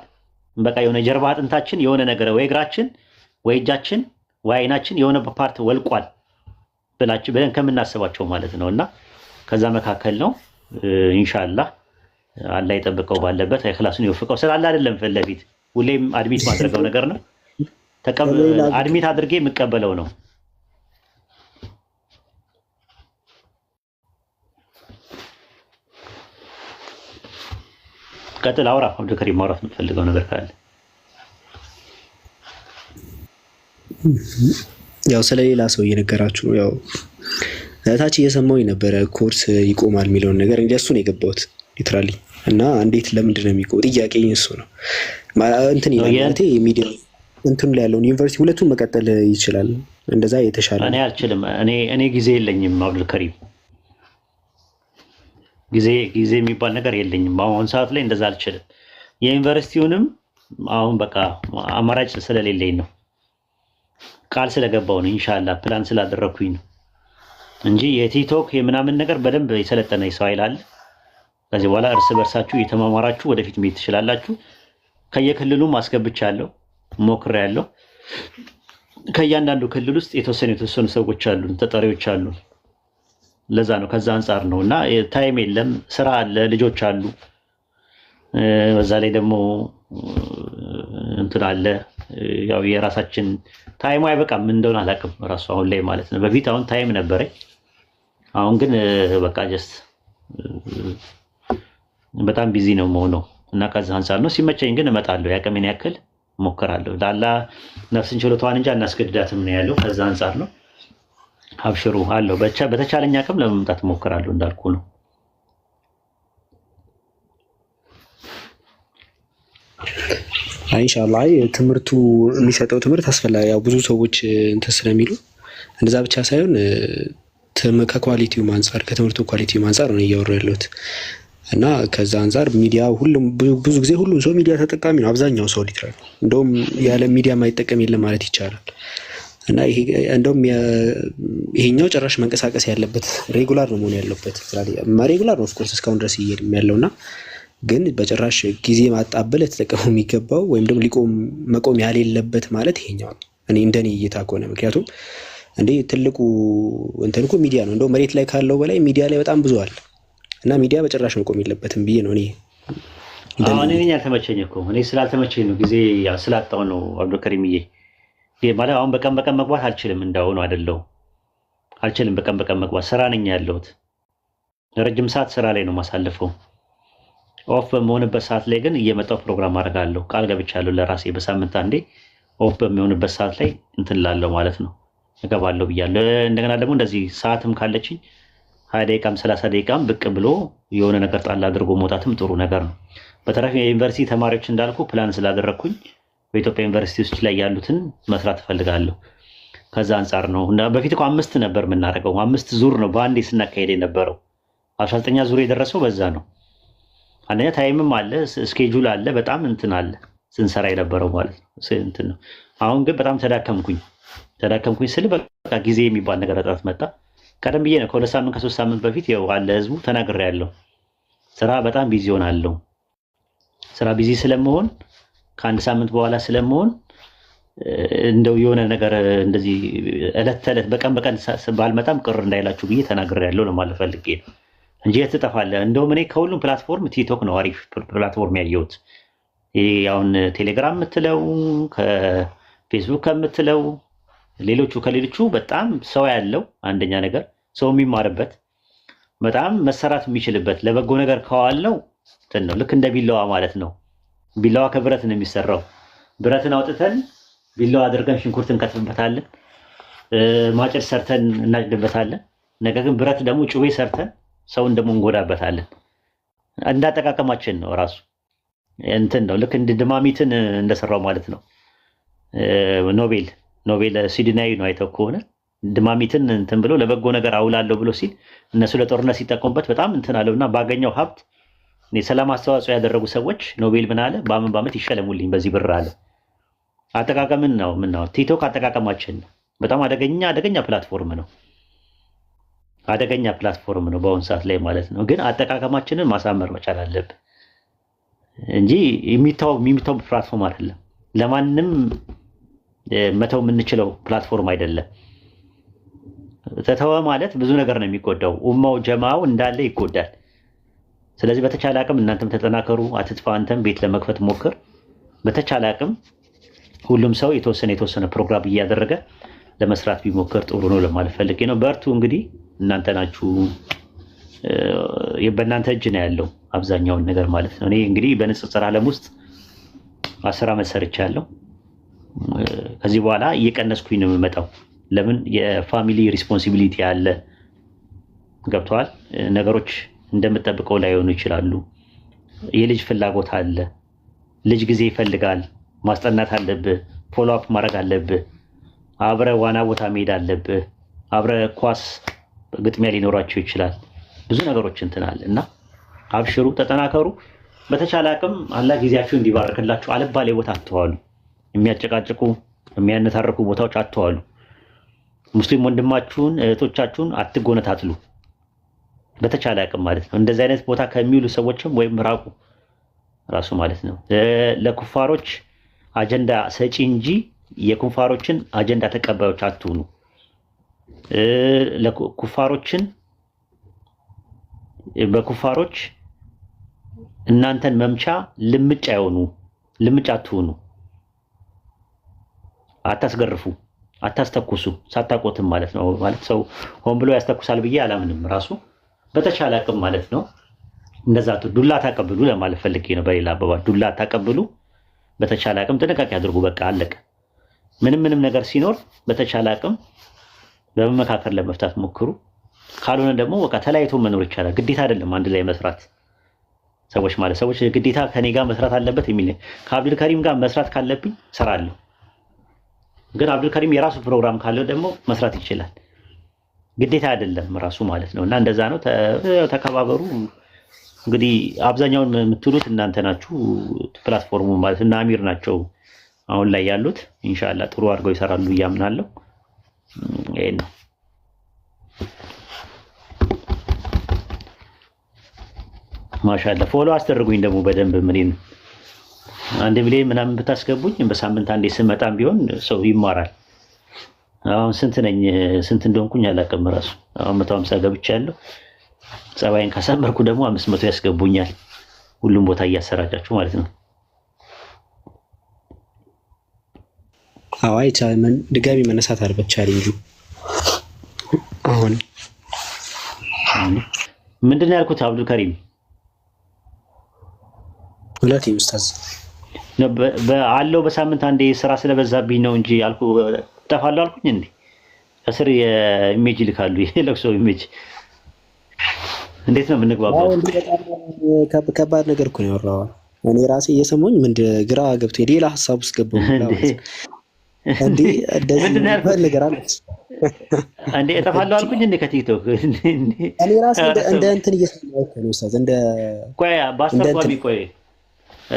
በቃ የሆነ ጀርባ አጥንታችን የሆነ ነገር ወይ እግራችን ወይ እጃችን ወይ አይናችን የሆነ ፓርት ወልቋል ብለን ከምናስባቸው ማለት ነው። እና ከዛ መካከል ነው ኢንሻአላህ አላህ ይጠብቀው ባለበት ኢኽላሱን ይወፍቀው። ስላለ አይደለም ፊት ለፊት ሁሌም አድሚት ማድረገው ነገር ነው። አድሚት አድርጌ የምቀበለው ነው። ቀጥል አውራ አብዱል ከሪም ማውራት የምትፈልገው ነገር ካለ። ያው ስለሌላ ሰው እየነገራችሁ ነው። ያው ታች እየሰማሁኝ ነበረ ኮርስ ይቆማል የሚለውን ነገር እንደሱ ነው የገባሁት ሊትራሊ። እና እንዴት ለምንድን ነው የሚቆመው? ጥያቄ እሱ ነው እንትን ይላል ማለት ሚዲያ እንትኑ ላይ ያለውን ዩኒቨርሲቲ ሁለቱን መቀጠል ይችላል። እንደዛ የተሻለ እኔ አልችልም። እኔ ጊዜ የለኝም አብዱልከሪም፣ ጊዜ የሚባል ነገር የለኝም አሁን ሰዓት ላይ እንደዛ አልችልም። የዩኒቨርሲቲውንም አሁን በቃ አማራጭ ስለሌለኝ ነው፣ ቃል ስለገባው ነው፣ ኢንሻአላህ ፕላን ስላደረኩኝ ነው እንጂ የቲክቶክ የምናምን ነገር በደንብ የሰለጠነ ሰው ኃይል አለ። ከዚህ በኋላ እርስ በርሳችሁ የተማማራችሁ ወደፊት መሄድ ትችላላችሁ። ከየክልሉም አስገብቻለሁ፣ ሞክሬያለሁ። ከእያንዳንዱ ክልል ውስጥ የተወሰኑ ሰዎች አሉ፣ ተጠሪዎች አሉ። ለዛ ነው ከዛ አንጻር ነው። እና ታይም የለም፣ ስራ አለ፣ ልጆች አሉ። በዛ ላይ ደግሞ እንትን አለ። ያው የራሳችን ታይሙ አይበቃም እንደሆነ አላውቅም ራሱ አሁን ላይ ማለት ነው። በፊት አሁን ታይም ነበረኝ፣ አሁን ግን በቃ ጀስት በጣም ቢዚ ነው የምሆነው እና ከዛ አንጻር ነው። ሲመቸኝ ግን እመጣለሁ፣ ያቅሜን ያክል እሞክራለሁ። ላላ ነፍስን ችሎታዋን እንጂ አናስገድዳትም ነው ያለው። ከዛ አንጻር ነው። አብሽሩ አለው። በተቻለኝ አቅም ለመምጣት እሞክራለሁ እንዳልኩ ነው። ኢንሻአላህ ትምህርቱ የሚሰጠው ትምህርት አስፈላጊ ያው ብዙ ሰዎች እንትን ስለሚሉ እንደዛ ብቻ ሳይሆን ከኳሊቲው አንፃር ከትምህርቱ ኳሊቲው አንፃር ነው እያወራሁ ያለሁት። እና ከዛ አንፃር ሚዲያ ብዙ ጊዜ ሁሉም ሰው ሚዲያ ተጠቃሚ ነው፣ አብዛኛው ሰው ሊትራል እንደውም ያለ ሚዲያ ማይጠቀም የለም ማለት ይቻላል። እና ይሄ እንደውም ይሄኛው ጭራሽ መንቀሳቀስ ያለበት ሬጉላር ነው መሆን ያለበት። ሬጉላር ነው ኦፍኮርስ እስካሁን ድረስ እየሄድን ያለውና ግን በጭራሽ ጊዜ ማጣበል ተጠቀመው የሚገባው ወይም ደግሞ መቆም ያሌለበት ማለት ይሄኛው ነው እኔ እንደኔ እይታ ከሆነ። ምክንያቱም እንዴ ትልቁ እንትን እኮ ሚዲያ ነው፣ እንደው መሬት ላይ ካለው በላይ ሚዲያ ላይ በጣም ብዙ አለ እና ሚዲያ በጭራሽ መቆም የለበትም ብዬ ነው እኔ። አሁን እኔ ያልተመቸኝ እኮ እኔ ስላልተመቸኝ ነው ጊዜ ስላጣው ነው አብዱልከሪምዬ። ማለት አሁን በቀን መግባት አልችልም፣ እንዳሁኑ አይደለው አልችልም። በቀን መግባት ስራ ነኝ ያለሁት፣ ረጅም ሰዓት ስራ ላይ ነው ማሳለፈው። ኦፍ በመሆንበት ሰዓት ላይ ግን እየመጣው ፕሮግራም አደርጋለሁ። ቃል ገብቻለሁ ለራሴ በሳምንት አንዴ ኦፍ በሚሆንበት ሰዓት ላይ እንትን ላለው ማለት ነው እገባለሁ ብያለሁ። እንደገና ደግሞ እንደዚህ ሰዓትም ካለችኝ 20 ደቂቃም 30 ደቂቃም ብቅ ብሎ የሆነ ነገር ጣል አድርጎ መውጣትም ጥሩ ነገር ነው። በተረፈ የዩኒቨርሲቲ ተማሪዎች እንዳልኩ ፕላን ስላደረግኩኝ በኢትዮጵያ ዩኒቨርሲቲ ውስጥ ላይ ያሉትን መስራት እፈልጋለሁ። ከዛ አንጻር ነው እና በፊት እኮ 5 ነበር የምናደርገው፣ 5 ዙር ነው በአንዴ ስናካሄድ የነበረው። 19ኛ ዙር የደረሰው በዛ ነው። አንደኛ ታይምም አለ፣ ስኬጁል አለ፣ በጣም እንትን አለ ስንሰራ የነበረው ማለት ነው እንትን ነው። አሁን ግን በጣም ተዳከምኩኝ ስል በቃ ጊዜ የሚባል ነገር እጥረት መጣ። ቀደም ብዬ ነው ከ2 ሳምንት ከ3 ሳምንት በፊት ያው አለ ህዝቡ ተናግሬያለሁ። ስራ በጣም ቢዚ ሆናለሁ። ስራ ቢዚ ስለመሆን ከአንድ ሳምንት በኋላ ስለመሆን እንደው የሆነ ነገር እንደዚህ እለት ተዕለት በቀን ባልመጣም ቅር እንዳይላችሁ ብዬ ተናግሬያለሁ ለማለት ፈልጌ ነው እንጂ የት ትጠፋለህ። እንደውም እኔ ከሁሉም ፕላትፎርም ቲክቶክ ነው አሪፍ ፕላትፎርም ያየሁት። ይሄ አሁን ቴሌግራም የምትለው ከፌስቡክ ከምትለው ከሌሎቹ በጣም ሰው ያለው አንደኛ ነገር ሰው የሚማርበት በጣም መሰራት የሚችልበት ለበጎ ነገር ከዋለው እንትን ነው። ልክ እንደ ቢላዋ ማለት ነው። ቢላዋ ከብረት ነው የሚሰራው። ብረትን አውጥተን ቢላዋ አድርገን ሽንኩርት እንከትፍበታለን፣ ማጭድ ሰርተን እናጭድበታለን። ነገር ግን ብረት ደግሞ ጩቤ ሰርተን ሰውን ደግሞ እንጎዳበታለን። እንዳጠቃቀማችን ነው ራሱ እንትን ነው። ልክ እንደ ድማሚትን እንደሰራው ማለት ነው። ኖቤል ስዊድናዊ ነው አይተው ከሆነ ድማሚትን እንትን ብሎ ለበጎ ነገር አውላለሁ ብሎ ሲል እነሱ ለጦርነት ሲጠቀሙበት በጣም እንትን አለውና ባገኘው ሀብት የሰላም አስተዋጽኦ ያደረጉ ሰዎች ኖቤል ምን አለ በዓመት ይሸለሙልኝ በዚህ ብር አለ። አጠቃቀምን ነው ምናው ቲክቶክ አጠቃቀማችን ነው። በጣም አደገኛ ፕላትፎርም ነው። አደገኛ ፕላትፎርም ነው በአሁን ሰዓት ላይ ማለት ነው። ግን አጠቃቀማችንን ማሳመር መቻል አለብን እንጂ የሚታው ፕላትፎርም አይደለም። ለማንም መተው የምንችለው ፕላትፎርም አይደለም። ተተወ ማለት ብዙ ነገር ነው የሚጎዳው። ኡማው ጀማው እንዳለ ይጎዳል። ስለዚህ በተቻለ አቅም እናንተም ተጠናከሩ፣ አትጥፋ። አንተም ቤት ለመክፈት ሞክር። በተቻለ አቅም ሁሉም ሰው የተወሰነ ፕሮግራም እያደረገ ለመስራት ቢሞክር ጥሩ ነው ለማለት ፈልጌ ነው። በርቱ። እንግዲህ እናንተ ናችሁ፣ በእናንተ እጅ ነው ያለው አብዛኛውን ነገር ማለት ነው። እኔ እንግዲህ በንጽጽር ዓለም ውስጥ 10 ዓመት ሰርቻለሁ። ከዚህ በኋላ እየቀነስኩኝ ነው የምመጣው። ለምን የፋሚሊ ሪስፖንሲቢሊቲ አለ፣ ገብተዋል። ነገሮች እንደምጠብቀው ላይሆኑ ይችላሉ። የልጅ ፍላጎት አለ። ልጅ ጊዜ ይፈልጋል። ማስጠናት አለብህ። ፎሎ አፕ ማድረግ አለብህ። አብረ ዋና ቦታ መሄድ አለብህ። አብረ ኳስ ግጥሚያ ሊኖራቸው ይችላል። ብዙ ነገሮች እንትን አለ እና አብሽሩ፣ ተጠናከሩ። በተቻለ አቅም አላህ ጊዜያችሁ እንዲባርክላችሁ አልባሌ ቦታ አትዋሉ። የሚያጨቃጭቁ የሚያነታርኩ ቦታዎች አትዋሉ። ሙስሊም ወንድማችሁን እህቶቻችሁን አትጎነታትሉ። በተቻለ አቅም ማለት ነው። እንደዚህ አይነት ቦታ ከሚውሉ ሰዎችም ወይም ራቁ ራሱ ማለት ነው። ለኩፋሮች አጀንዳ ሰጪ እንጂ የኩፋሮችን አጀንዳ ተቀባዮች አትሁኑ። በኩፋሮች እናንተን መምቻ ልምጭ አይሆኑ፣ ልምጭ አትሁኑ። አታስገርፉ፣ አታስተኩሱ ሳታቆትም ማለት ነው። ማለት ሰው ሆን ብሎ ያስተኩሳል ብዬ አላምንም። ራሱ በተቻለ አቅም ማለት ነው እንደዛ ዱላ ታቀብሉ ለማለት ፈልጌ ነው። በሌላ አባባል ዱላ ታቀብሉ። በተቻለ አቅም ጥንቃቄ አድርጉ። በቃ አለቀ። ምንም ነገር ሲኖር በተቻለ አቅም በመመካከር ለመፍታት ሞክሩ። ካልሆነ ደግሞ በቃ ተለያይቶ መኖር ይቻላል። ግዴታ አይደለም አንድ ላይ መስራት። ሰዎች ግዴታ ከኔ ጋር መስራት አለበት የሚል ከአብዱል ከሪም ጋር መስራት ካለብኝ ሰራለሁ። ግን አብዱል ከሪም የራሱ ፕሮግራም ካለው ደግሞ መስራት ይችላል። ግዴታ አይደለም ራሱ ማለት ነው። እና እንደዛ ነው። ተከባበሩ። እንግዲህ አብዛኛውን የምትሉት እናንተ ናችሁ። ፕላትፎርሙ ማለት እና አሚር ናቸው አሁን ላይ ያሉት። ኢንሻአላህ ጥሩ አድርገው ይሰራሉ እያምናለሁ። ይሄ ነው። ማሻአላህ ፎሎ አስደርጉኝ ደግሞ በደንብ ምን አንድ ሚሊዮን ምናምን ብታስገቡኝ በሳምንት አንዴ ስመጣም ቢሆን ሰው ይማራል። አሁን ስንት እንደሆንኩኝ አላውቅም ራሱ። አሁን 150 ገብቻለሁ። ጸባይን ካሳመርኩ ደግሞ 500 ያስገቡኛል። ሁሉም ቦታ እያሰራጫችሁ ማለት ነው። አዋይ ድጋሚ መነሳት አለበት ቻሌንጁ። አሁን ምንድን ነው ያልኩት? አብዱል ከሪም ሁለት ኡስታዝ አለው በሳምንት አንዴ ስራ ስለበዛብኝ ነው እንጂ አልኩ። ጠፋለሁ አልኩኝ እንዴ? ከስር የኢሜጅ ልካሉ። የለቅሶ ኢሜጅ እንዴት ነው የምንግባባው? ከባድ ነገር እኮ ነው ያወራው። እኔ ራሴ እየሰማሁኝ ግራ ገብቶ ሌላ ሀሳብ ውስጥ ገባሁ። እንዴ እንደዚህ ነገር አለ እንዴ? እጠፋለሁ አልኩኝ እንዴ? ከቲክቶክ እኔ ራሴ እንደ እንትን እየሰማሁት ነው ኡስታዝ። ቆይ ባስተርጓሚ ቆይ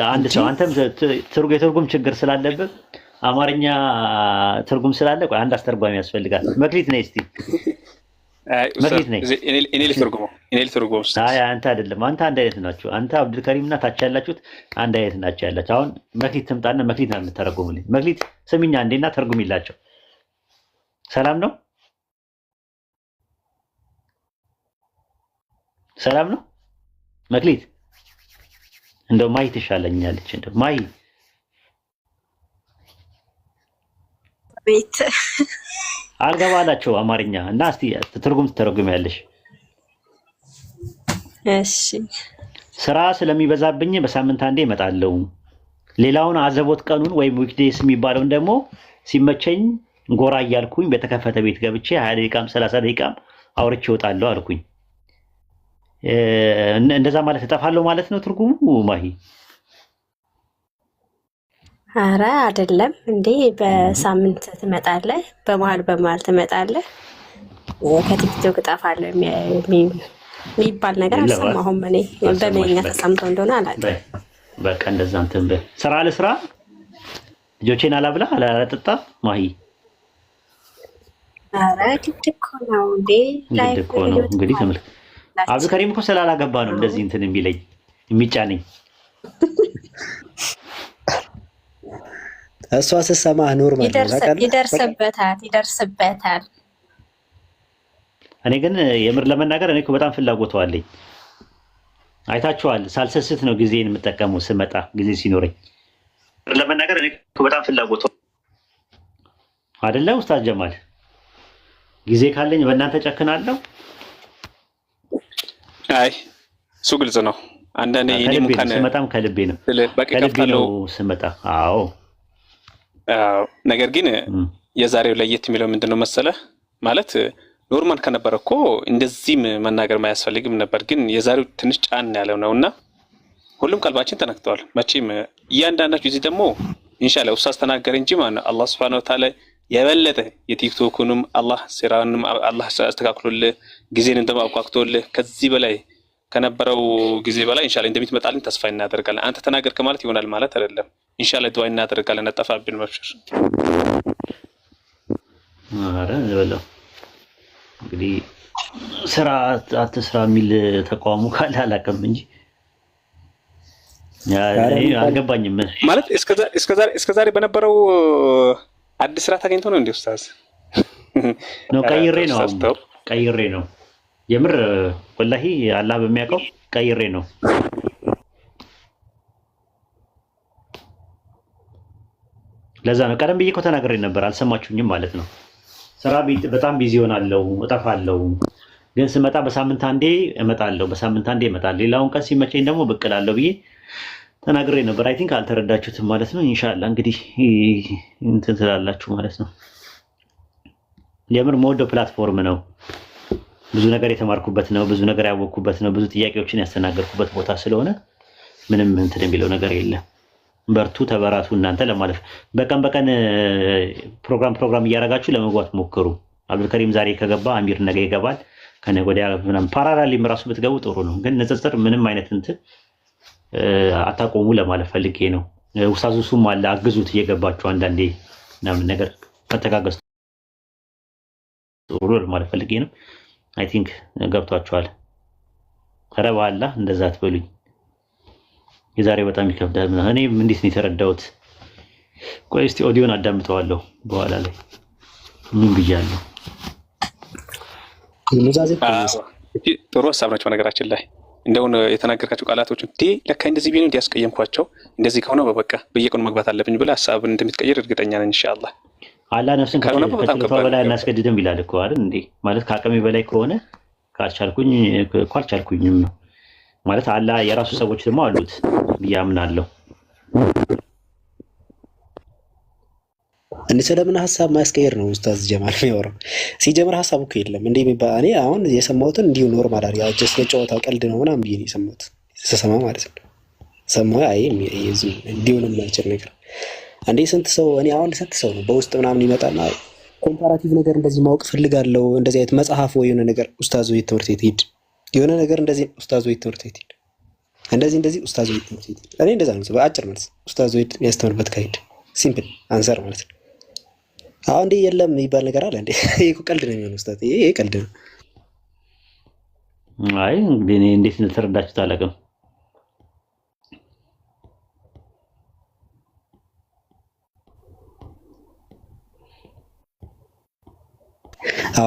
አንድ ሰው አንተም የትርጉም ችግር ስላለበት አማርኛ ትርጉም ስላለ ቆይ አንድ አስተርጓሚ ያስፈልጋል። መክሊት ነኝ እስቲ መክሊት ነኝ። እኔ ልትርጉም አንተ አይደለም። አንተ አንድ አይነት ናችሁ። አንተ አብዱል ከሪምና ታች ያላችሁት አንድ አይነት ናቸው ያላችሁ። አሁን መክሊት ትምጣና መክሊት ነው የምትተረጉምልኝ። መክሊት ስሚኛ እንዴና ተርጉሚላቸው። ሰላም ነው? ሰላም ነው መክሊት? እንደው ማይ ትሻለኛለች። እንደው ማይ ቤት አልገባላቸው አማርኛ እና እስቲ ትርጉም ትተረጉሚያለሽ። እሺ ስራ ስለሚበዛብኝ በሳምንት አንዴ እመጣለሁ። ሌላውን አዘቦት ቀኑን ወይም ዊክዴስ የሚባለውን ደግሞ ሲመቸኝ ጎራ እያልኩኝ በተከፈተ ቤት ገብቼ 20 ደቂቃም 30 ደቂቃም አውርቼ እወጣለሁ አልኩኝ። እንደዛ ማለት እጠፋለሁ ማለት ነው ትርጉሙ ማሂ? አረ አይደለም እንዴ፣ በሳምንት ትመጣለህ፣ በመሀል ትመጣለህ፣ ከቲክቶክ እጠፋለሁ የሚባል ነገር አልሰማሁም። እኔ በመኛ ተሰምቶ እንደሆነ አላውቅም። በቃ እንደዛ እንትን በል። ስራ ለስራ ልጆቼን አላብላ አላጠጣ ማሂ። አረ ግድ እኮ ነው እንዴ፣ ግድ እኮ ነው እንግዲህ ተመልክ። አብዱል ከሪም እኮ ስላላገባ ነው እንደዚህ እንትን የሚለኝ የሚጫነኝ። እሷ ስትሰማ ኖርማል ይደርስበታል። እኔ ግን የምር ለመናገር እኔ እኮ በጣም ፍላጎት አለኝ። አይታችኋል፣ ሳልሰስት ነው ጊዜን የምጠቀመው ስመጣ ጊዜ ሲኖረኝ። ለመናገር እኔ እኮ በጣም ፍላጎት አይደለ ኡስታዝ ጀማል? ጊዜ ካለኝ በእናንተ ጨክናለሁ። አይ እሱ ግልጽ ነው። አንዳንዴ እኔም እንኳን ስመጣም ከልቤ ነው ከልቤ ነው ስመጣ። አዎ ነገር ግን የዛሬው ለየት የሚለው ምንድነው መሰለህ? ማለት ኖርማል ከነበረ እኮ እንደዚህም መናገር ማያስፈልግም ነበር። ግን የዛሬው ትንሽ ጫን ያለው ነውና ሁሉም ቀልባችን ተነክተዋል። መቼም እያንዳንዳችሁ እዚህ ደግሞ ኢንሻአላህ ኡስታዝ ተናገረ እንጂ ማለት አላህ Subhanahu Wa Ta'ala የበለጠ የቲክቶክንም አላህ ስራንም አላህ አስተካክሎልህ ጊዜን እንደማቋቁቶልህ ከዚህ በላይ ከነበረው ጊዜ በላይ ኢንሻአላህ እንደምትመጣልን ተስፋ እናደርጋለን። አንተ ተናገርክ ማለት ይሆናል ማለት አይደለም። ኢንሻአላህ ዱዓ እናደርጋለን። አጠፋብን መብሽር አረ ዘበለው እንግዲህ ስራ አትስራ የሚል ተቋሙ ካለ አላውቅም እንጂ አልገባኝም ማለት እስከዛሬ በነበረው አዲስ ስራ ታገኝቶ ነው እንዴ ኡስታዝ? ነው ቀይሬ ነው የምር ወላሂ አላህ በሚያውቀው ቀይሬ ነው። ለዛ ነው ቀደም ብዬ እኮ ተናግሬ ነበር፣ አልሰማችሁኝም ማለት ነው። ስራ በጣም ቢዚ ሆናለሁ፣ እጠፋለሁ። ግን ስመጣ በሳምንት አንዴ እመጣለሁ፣ ሌላውን ቀን ሲመቸኝ ደግሞ ብቅ እላለሁ ብዬ ተናግሬ ነበር። አይ ቲንክ አልተረዳችሁትም ማለት ነው። ኢንሻአላህ እንግዲህ እንትን ትላላችሁ ማለት ነው። የምር የምወደው ፕላትፎርም ነው። ብዙ ነገር የተማርኩበት ነው፣ ብዙ ነገር ያወቅኩበት ነው፣ ብዙ ጥያቄዎችን ያስተናገርኩበት ቦታ ስለሆነ ምንም እንትን የሚለው ነገር የለም። በርቱ፣ ተበራቱ እናንተ ለማለት በቀን ፕሮግራም እያደረጋችሁ ለመግባት ሞክሩ። አብዱልከሪም ዛሬ ከገባ አሚር ነገ ይገባል፣ ከነገ ወዲያ ምናምን ፓራላሊም ራሱ ብትገቡ ጥሩ ነው። ግን ንጽጽር ምንም አይነት እንትን አታቆሙ ለማለት ፈልጌ ነው። ኡስታዙ ሱም አለ አግዙት እየገባችሁ አንዳንዴ ምናምን ነገር መተጋገዝ ጥሩ ለማለት ፈልጌ ነው። አይ ቲንክ ገብቷችኋል። ኧረ በኋላ እንደዛ አትበሉኝ። የዛሬ በጣም ይከብዳል። እኔ እንዴት ነው የተረዳሁት? ቆይ እስቲ ኦዲዮን አዳምጠዋለሁ በኋላ ላይ ምን ብያለሁ። ጥሩ ሀሳብ ናቸው። ነገራችን ላይ እንደውን የተናገርካቸው ቃላቶች ለካ እንደዚህ ቢሆን እንዲያስቀየምኳቸው እንደዚህ ከሆነ በቃ በየቀኑ መግባት አለብኝ ብለህ ሀሳብን እንደምትቀይር እርግጠኛ ነኝ ኢንሻአላህ። አላህ ነፍስን ከችሎታው በላይ አናስገድድም ይላል እኮ አይደል እንዴ? ማለት ከአቅሜ በላይ ከሆነ ካልቻልኩኝም ነው ማለት አላህ የራሱ ሰዎች ደግሞ አሉት ብዬ አምናለሁ። እንዴ ስለምን ሀሳብ ማስቀየር ነው ኡስታዝ ጀማል የሚያወራው? ሲጀምር ሀሳብ እኮ የለም እንዴ የሚባል እኔ አሁን የሰማሁትን እንዲሁ ኖርማል አድርጋ ጀስት ለጨዋታ ቀልድ ነው ምናምን ብዬ ነው የሰማሁት። ስሰማ ማለት ነው ሰማሁ። አይ እንዲሆን የማይችል ነገር እንዴ ስንት ሰው ነው በውስጥ ምናምን ይመጣና ኮምፓራቲቭ ነገር እንደዚህ ማወቅ ፈልጋለሁ እንደዚህ አይነት መጽሐፍ ወይ የሆነ ነገር ኡስታዝ ወይ ትምህርት ቤት ሂድ የሆነ ነገር እንደዚህ ኡስታዝ ወይ ትምህርት ቤት ሂድ እንደዚህ ኡስታዝ ወይ ትምህርት ቤት ሂድ። እኔ እንደዛ ነው በአጭር መልስ ኡስታዝ ወይ ያስተምርበት ካሄድ ሲምፕል አንሰር ማለት ነው። አሁን እንዴ የለም የሚባል ነገር አለ እንዴ? ይሄ ቀልድ ነው የሚሆነው ኡስታዝ፣ ይሄ ቀልድ ነው። አይ እንግዲህ እኔ እንዴት እንደተረዳችሁት አላውቅም።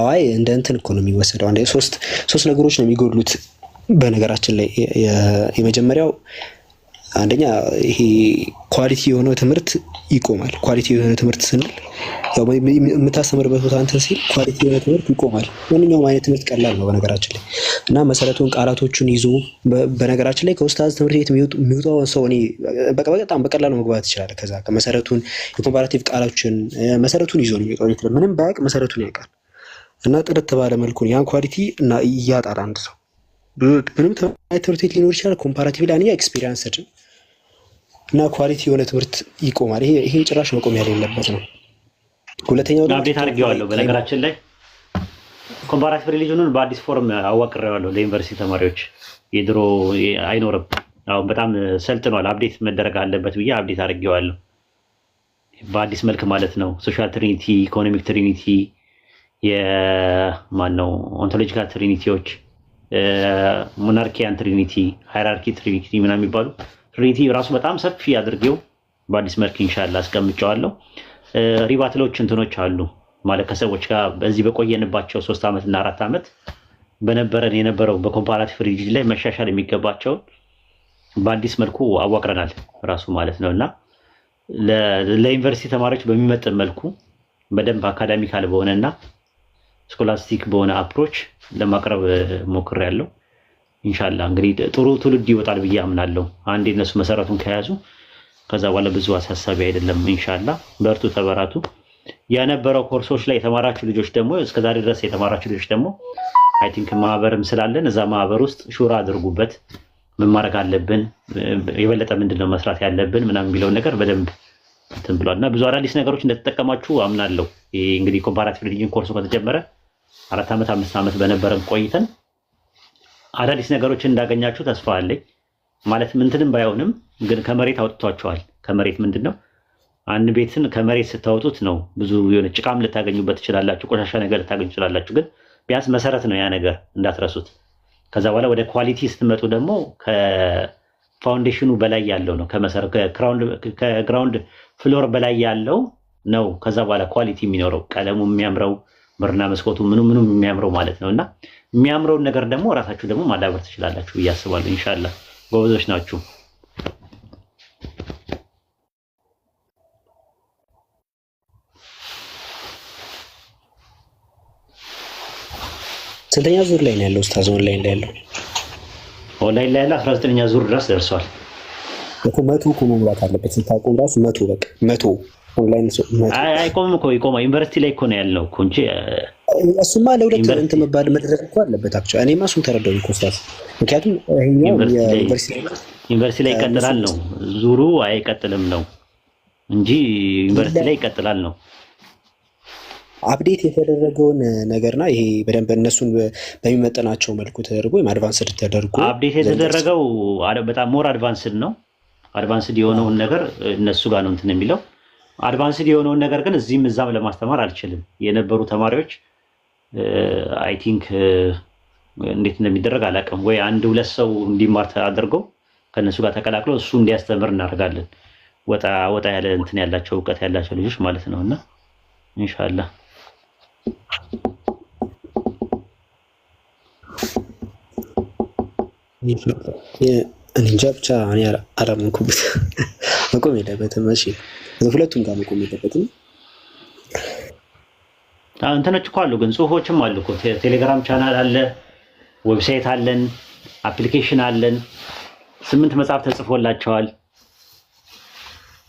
አይ እንደ እንትን እኮ ነው የሚወሰደው። አንዴ ሶስት ነገሮች ነው የሚጎድሉት በነገራችን ላይ። የመጀመሪያው አንደኛ ይሄ ኳሊቲ የሆነ ትምህርት ይቆማል። ኳሊቲ የሆነ ትምህርት ስንል ያው የምታስተምርበት ቦታ እንትን ሲል ኳሊቲ የሆነ ትምህርት ይቆማል። ማንኛውም አይነት ትምህርት ቀላል ነው በነገራችን ላይ እና መሰረቱን ቃላቶቹን ይዞ በነገራችን ላይ ከኡስታዝ ትምህርት ቤት የሚወጣው ሰው እኔ በጣም በቀላሉ መግባት ይችላል። ከዛ ከመሰረቱን የኮምፓራቲቭ ቃላቶችን መሰረቱን ይዞ ነው የሚወጣው። ምንም ባያውቅ መሰረቱን ያውቃል እና ጥርት ባለ መልኩ ያን ኳሊቲ እና እያጣል አንድ ሰው ምንም ትምህርት ቤት ሊኖር ይችላል። ኮምፓራቲቭ ላይ ኤክስፒሪየንስ እና ኳሊቲ የሆነ ትምህርት ይቆማል። ይሄ ጭራሽ መቆም የሌለበት ነው። ሁለተኛው ደግሞ አፕዴት አድርጌዋለሁ። በነገራችን ላይ ኮምፓራቲቭ ሪሊጅኑን በአዲስ ፎርም አዋቅሬዋለሁ ለዩኒቨርሲቲ ተማሪዎች። የድሮ አይኖርም፣ አሁን በጣም ሰልጥኗል። አፕዴት መደረግ አለበት ብዬ አፕዴት አድርጌዋለሁ በአዲስ መልክ ማለት ነው። ሶሻል ትሪኒቲ፣ ኢኮኖሚክ ትሪኒቲ፣ የማነው ኦንቶሎጂካል ትሪኒቲዎች፣ ሞናርኪያን ትሪኒቲ፣ ሃይራርኪ ትሪኒቲ ምናምን የሚባሉ ትሪኒቲ ራሱ በጣም ሰፊ አድርጌው በአዲስ መልክ ኢንሻአላህ አስቀምጨዋለሁ። ሪባትሎች እንትኖች አሉ ማለት ከሰዎች ጋር በዚህ በቆየንባቸው 3 ዓመት እና 4 ዓመት የነበረው በኮምፓራቲቭ ሪሊጅን ላይ መሻሻል የሚገባቸውን በአዲስ መልኩ አዋቅረናል ራሱ ማለት ነው። እና ለዩኒቨርሲቲ ተማሪዎች በሚመጥን መልኩ በደንብ አካዳሚካል በሆነና ስኮላስቲክ በሆነ አፕሮች ለማቅረብ ሞክሬያለሁ። ኢንሻአላህ እንግዲህ ጥሩ ትውልድ ይወጣል ብዬ አምናለሁ። አንዴ እነሱ መሰረቱን ከያዙ ከዛ በኋላ ብዙ አሳሳቢ አይደለም። ኢንሻአላህ በርቱ፣ ተበራቱ። የነበረው ኮርሶች ላይ የተማራችሁ ልጆች ደግሞ እስከዛሬ ድረስ የተማራችሁ ልጆች ደግሞ አይ ቲንክ ማህበርም ስላለን እዛ ማህበር ውስጥ ሹራ አድርጉበት። ምን ማድረግ አለብን፣ የበለጠ ምንድነው መስራት ያለብን ምናምን የሚለውን ነገር በደንብ እንትን ብሏል እና ብዙ አዳዲስ ነገሮች እንደተጠቀማችሁ አምናለሁ። ይሄ እንግዲህ ኮምፓራቲቭ ሪሊጅን ኮርሱ ከተጀመረ 4 ዓመት 5 ዓመት በነበረን ቆይተን አዳዲስ ነገሮችን እንዳገኛችሁ ተስፋ አለኝ። ማለት ምንትንም ባይሆንም ግን ከመሬት አውጥቷቸዋል። ከመሬት ምንድነው አንድ ቤትን ከመሬት ስታወጡት ነው ብዙ የሆነ ጭቃም ልታገኙበት ትችላላችሁ፣ ቆሻሻ ነገር ልታገኙ ትችላላችሁ። ግን ቢያንስ መሰረት ነው ያ ነገር እንዳትረሱት። ከዛ በኋላ ወደ ኳሊቲ ስትመጡ ደግሞ ከፋውንዴሽኑ በላይ ያለው ነው፣ ከግራውንድ ፍሎር በላይ ያለው ነው። ከዛ በኋላ ኳሊቲ የሚኖረው ቀለሙ የሚያምረው ብርና መስኮቱ ምኑ የሚያምረው ማለት ነው። እና የሚያምረውን ነገር ደግሞ ራሳችሁ ደግሞ ማዳበር ትችላላችሁ ብዬ አስባለሁ። ኢንሻአላህ ጎበዞች ናችሁ። ስንተኛ ዙር ላይ ነው ያለው ኡስታዝ? ኦንላይን ላይ ያለው 19ኛ ዙር ድረስ ደርሷል። መቶ እኮ መሙላት አለበት። ስታቆም ራሱ መቶ ኦንላይን አይቆምም እኮ ይቆማል። ዩኒቨርሲቲ ላይ እኮ ነው ያለው እኮ እንጂ እሱማ ለሁለት እንትን መባል መድረክ እኮ አለበት። አክቹ እኔማ እሱን ተረዳሁኝ እኮ ኡስታዝ። ምክንያቱም ዩኒቨርሲቲ ላይ ይቀጥላል ነው ዙሩ አይቀጥልም ነው እንጂ ዩኒቨርሲቲ ላይ ይቀጥላል ነው። አፕዴት የተደረገውን ነገርና ይሄ በደንብ እነሱን በሚመጠናቸው መልኩ ተደርጎ ወይም አድቫንስድ ተደርጎ አፕዴት የተደረገው በጣም ሞር አድቫንስድ ነው። አድቫንስድ የሆነውን ነገር እነሱ ጋር ነው እንትን የሚለው። አድቫንስድ የሆነውን ነገር ግን እዚህም እዛም ለማስተማር አልችልም። የነበሩ ተማሪዎች አይ ቲንክ እንዴት እንደሚደረግ አላውቅም። ወይ 1-2 ሰው እንዲማር አድርገው ከነሱ ጋር ተቀላቅለው እሱ እንዲያስተምር እናደርጋለን። ወጣ ያለ እንትን ያላቸው እውቀት ያላቸው ልጆች ማለት ነውና ኢንሻአላህ እንጃ ብቻ እኔ አላመንኩበት። መቆም የለበትም። እሺ ሁለቱም ጋር መቆም የለበትም። እንትኖች እኮ አሉ፣ ግን ጽሁፎችም አሉ እኮ። ቴሌግራም ቻናል አለ፣ ዌብሳይት አለን፣ አፕሊኬሽን አለን። 8 መጽሐፍ ተጽፎላቸዋል።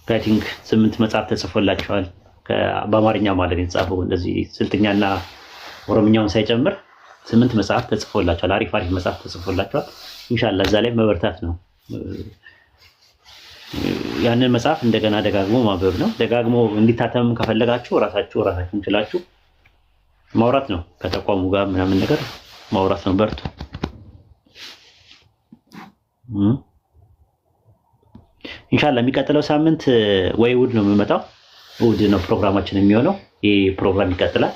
አይ ቲንክ 8 መጽሐፍ ተጽፎላቸዋል በአማርኛ ማለት ነው የተጻፈው። እንደዚህ ስልጥኛና ኦሮምኛውን ሳይጨምር 8 መጽሐፍ ተጽፎላቸዋል። አሪፍ መጽሐፍ ተጽፎላቸዋል። ኢንሻአላህ እዛ ላይ መበርታት ነው። ያንን መጽሐፍ እንደገና ደጋግሞ ማንበብ ነው። ደጋግሞ እንዲታተም ከፈለጋችሁ ራሳችሁን ችላችሁ ማውራት ነው። ከተቋሙ ጋር ምናምን ነገር ማውራት ነው። በርቱ። ኢንሻአላህ የሚቀጥለው ሳምንት ወይ እሑድ ነው የምመጣው። እሑድ ነው ፕሮግራማችን የሚሆነው። ይህ ፕሮግራም ይቀጥላል።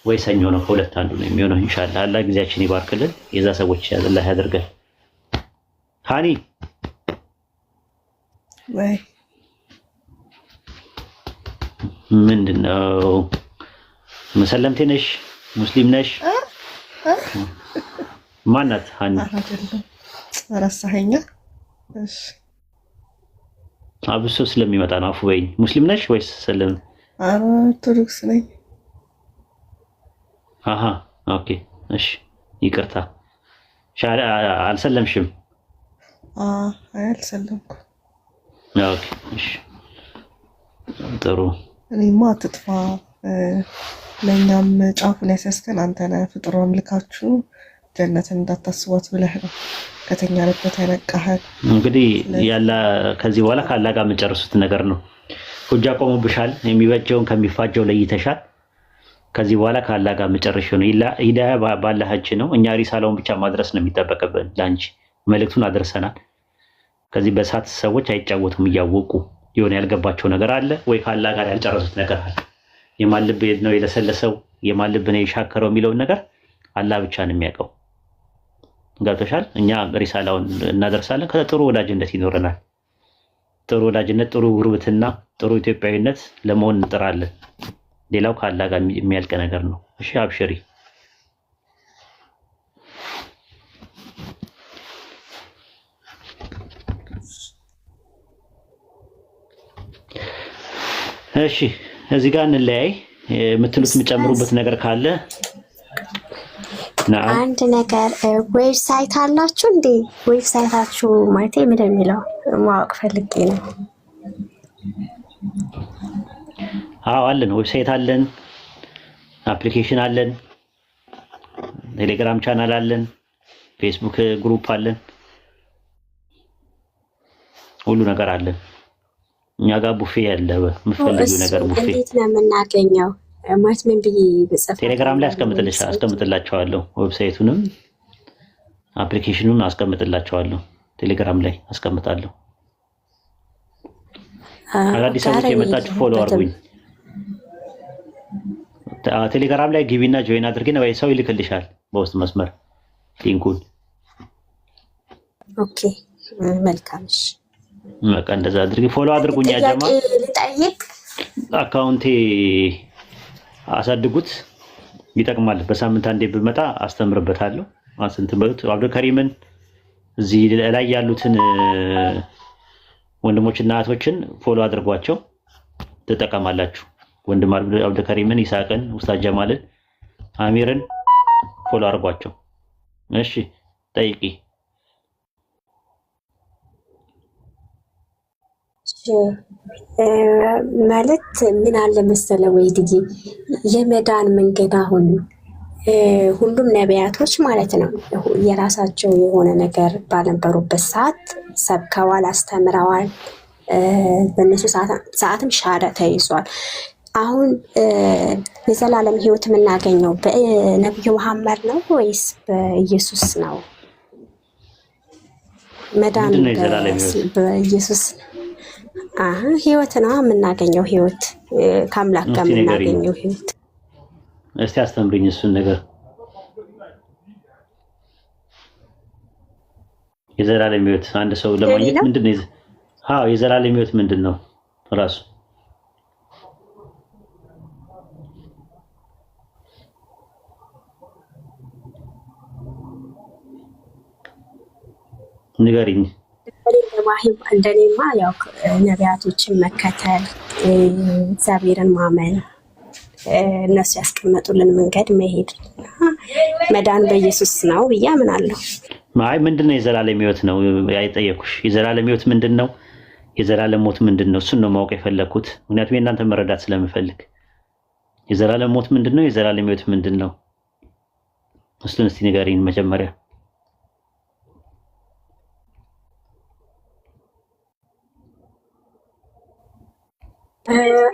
ወይ ሰኞ ነው፣ ከሁለት አንዱ ነው የሚሆነው። ኢንሻአላህ አላህ ጊዜያችን ይባርክልን። የዛ ሰዎች አላህ ያደርገን። ሃኒ ወይ ምንድነው? መሰለምቴ ነሽ? ሙስሊም ነሽ? ማናት ሃኒ? ረሳኸኛ? እሺ አብሶ ስለሚመጣ ነው። አፉ በይኝ። ሙስሊም ነሽ ወይስ ሰለም? ኦርቶዶክስ ነኝ። አሃ ኦኬ እሺ ይቅርታ። አልሰለምሽም? አልሰለምኩ። ኦኬ እሺ ጥሩ። እኔማ አትጥፋ ለእኛም ጫፉን ያስያዝከን አንተ ነህ። ፍጡራን ልካችሁ ጀነትን እንዳታስቧት ብለህ ነው ከተኛንበት ያነቃኸን። እንግዲህ ያላ ከዚህ በኋላ ካላህ ጋር የምጨርሱት ነገር ነው። ሁጃ ቆሞብሻል። የሚበጀውን ከሚፋጀው ለይተሻል። ከዚህ በኋላ ካላህ ጋር መጨረሻ ነው። ሂዳያ ባላህ እጅ ነው። እኛ ሪሳላውን ብቻ ማድረስ ነው የሚጠበቅብን። ላንቺ መልእክቱን አድርሰናል። ከዚህ በሳት ሰዎች አይጫወቱም። እያወቁ የሆነ ያልገባቸው ነገር አለ ወይ ካላህ ጋር ያልጨረሱት ነገር አለ። የማን ልብ ነው የለሰለሰው፣ የማን ልብ ነው የሻከረው የሚለውን ነገር አላህ ብቻ ነው የሚያውቀው። ገብቶሻል? እኛ ሪሳላውን እናደርሳለን። ከጥሩ ወዳጅነት ይኖረናል። ጥሩ ወዳጅነት፣ ጥሩ ጉርብትና፣ ጥሩ ኢትዮጵያዊነት ለመሆን እንጥራለን። ሌላው ካላህ ጋር የሚያልቅ ነገር ነው። እሺ አብሽሪ። እሺ እዚህ ጋር እንለያይ። የምትሉት የምጨምሩበት ነገር ካለ አንድ ነገር ዌብሳይት አላችሁ እንዴ? ዌብሳይታችሁ ማለት ምን የሚለው ማወቅ ፈልጌ ነው። አዎ አለን፣ ዌብሳይት አለን፣ አፕሊኬሽን አለን፣ ቴሌግራም ቻናል አለን፣ ፌስቡክ ግሩፕ አለን፣ ሁሉ ነገር አለን። እኛ ጋር ቡፌ ያለ የምትፈልጊው ነገር ቡፌ። እንዴት ነው የምናገኘው? ማለት ምን ብዬ ብጽፍ? ቴሌግራም ላይ አስቀምጥላችኋለሁ። ዌብሳይቱንም አፕሊኬሽኑን አስቀምጥላችኋለሁ። ቴሌግራም ላይ አስቀምጣለሁ። አዳዲስ ሰዎች የመጣችሁ ፎሎ አድርጉኝ። ቴሌግራም ላይ ግቢና ጆይን አድርጊና ወይ ሰው ይልክልሻል በውስጥ መስመር ሊንኩን። ኦኬ መልካም። እሺ በቃ እንደዛ አድርጊ። ፎሎ አድርጉኝ። ያጀማ ልጠይቅ፣ አካውንቴ አሳድጉት፣ ይጠቅማል። በሳምንት አንዴ ብመጣ አስተምርበታለሁ። አንተ በሉት አብዱልከሪምን እዚህ ላይ ያሉትን ወንድሞችና እህቶችን ፎሎ አድርጓቸው፣ ትጠቀማላችሁ። ወንድም አብዱልከሪምን፣ ይሳቅን፣ ኡስታዝ ጀማልን፣ አሚርን ፎሎ አድርጓቸው። እሺ ጠይቂ። ማለት ምን አለ መሰለ ወይ ድጌ የመዳን መንገድ አሁን ሁሉም ነቢያቶች ማለት ነው የራሳቸው የሆነ ነገር ባልነበሩበት ሰዓት ሰብከዋል፣ አስተምረዋል። በእነሱ ሰዓትም ሻዳ ተይዟል። አሁን የዘላለም ሕይወት የምናገኘው በነቢዩ መሐመድ ነው ወይስ በኢየሱስ ነው? መዳን በኢየሱስ ሕይወት ነው የምናገኘው። ሕይወት ከአምላክ ጋር የምናገኘው ሕይወት። እስቲ አስተምሪኝ እሱን ነገር። የዘላለም ሕይወት አንድ ሰው ለማግኘት ምንድነው? አዎ የዘላለም ሕይወት ምንድነው ራሱ? ንገሪኝ። እንደኔማ ያው ነቢያቶችን መከተል፣ እግዚአብሔርን ማመን፣ እነሱ ያስቀመጡልን መንገድ መሄድ፣ መዳን በኢየሱስ ነው ብዬ አምናለሁ። አይ ምንድነው የዘላለም ሕይወት ነው ያይጠየኩሽ። የዘላለም ሕይወት ምንድነው? የዘላለም ሞት ምንድነው? እሱን ነው ማወቅ የፈለኩት። ምክንያቱም የእናንተ መረዳት ስለምፈልግ። የዘላለም ሞት ምንድነው? የዘላለም ሕይወት ምንድነው? እሱን እስቲ ንገሪኝ መጀመሪያ።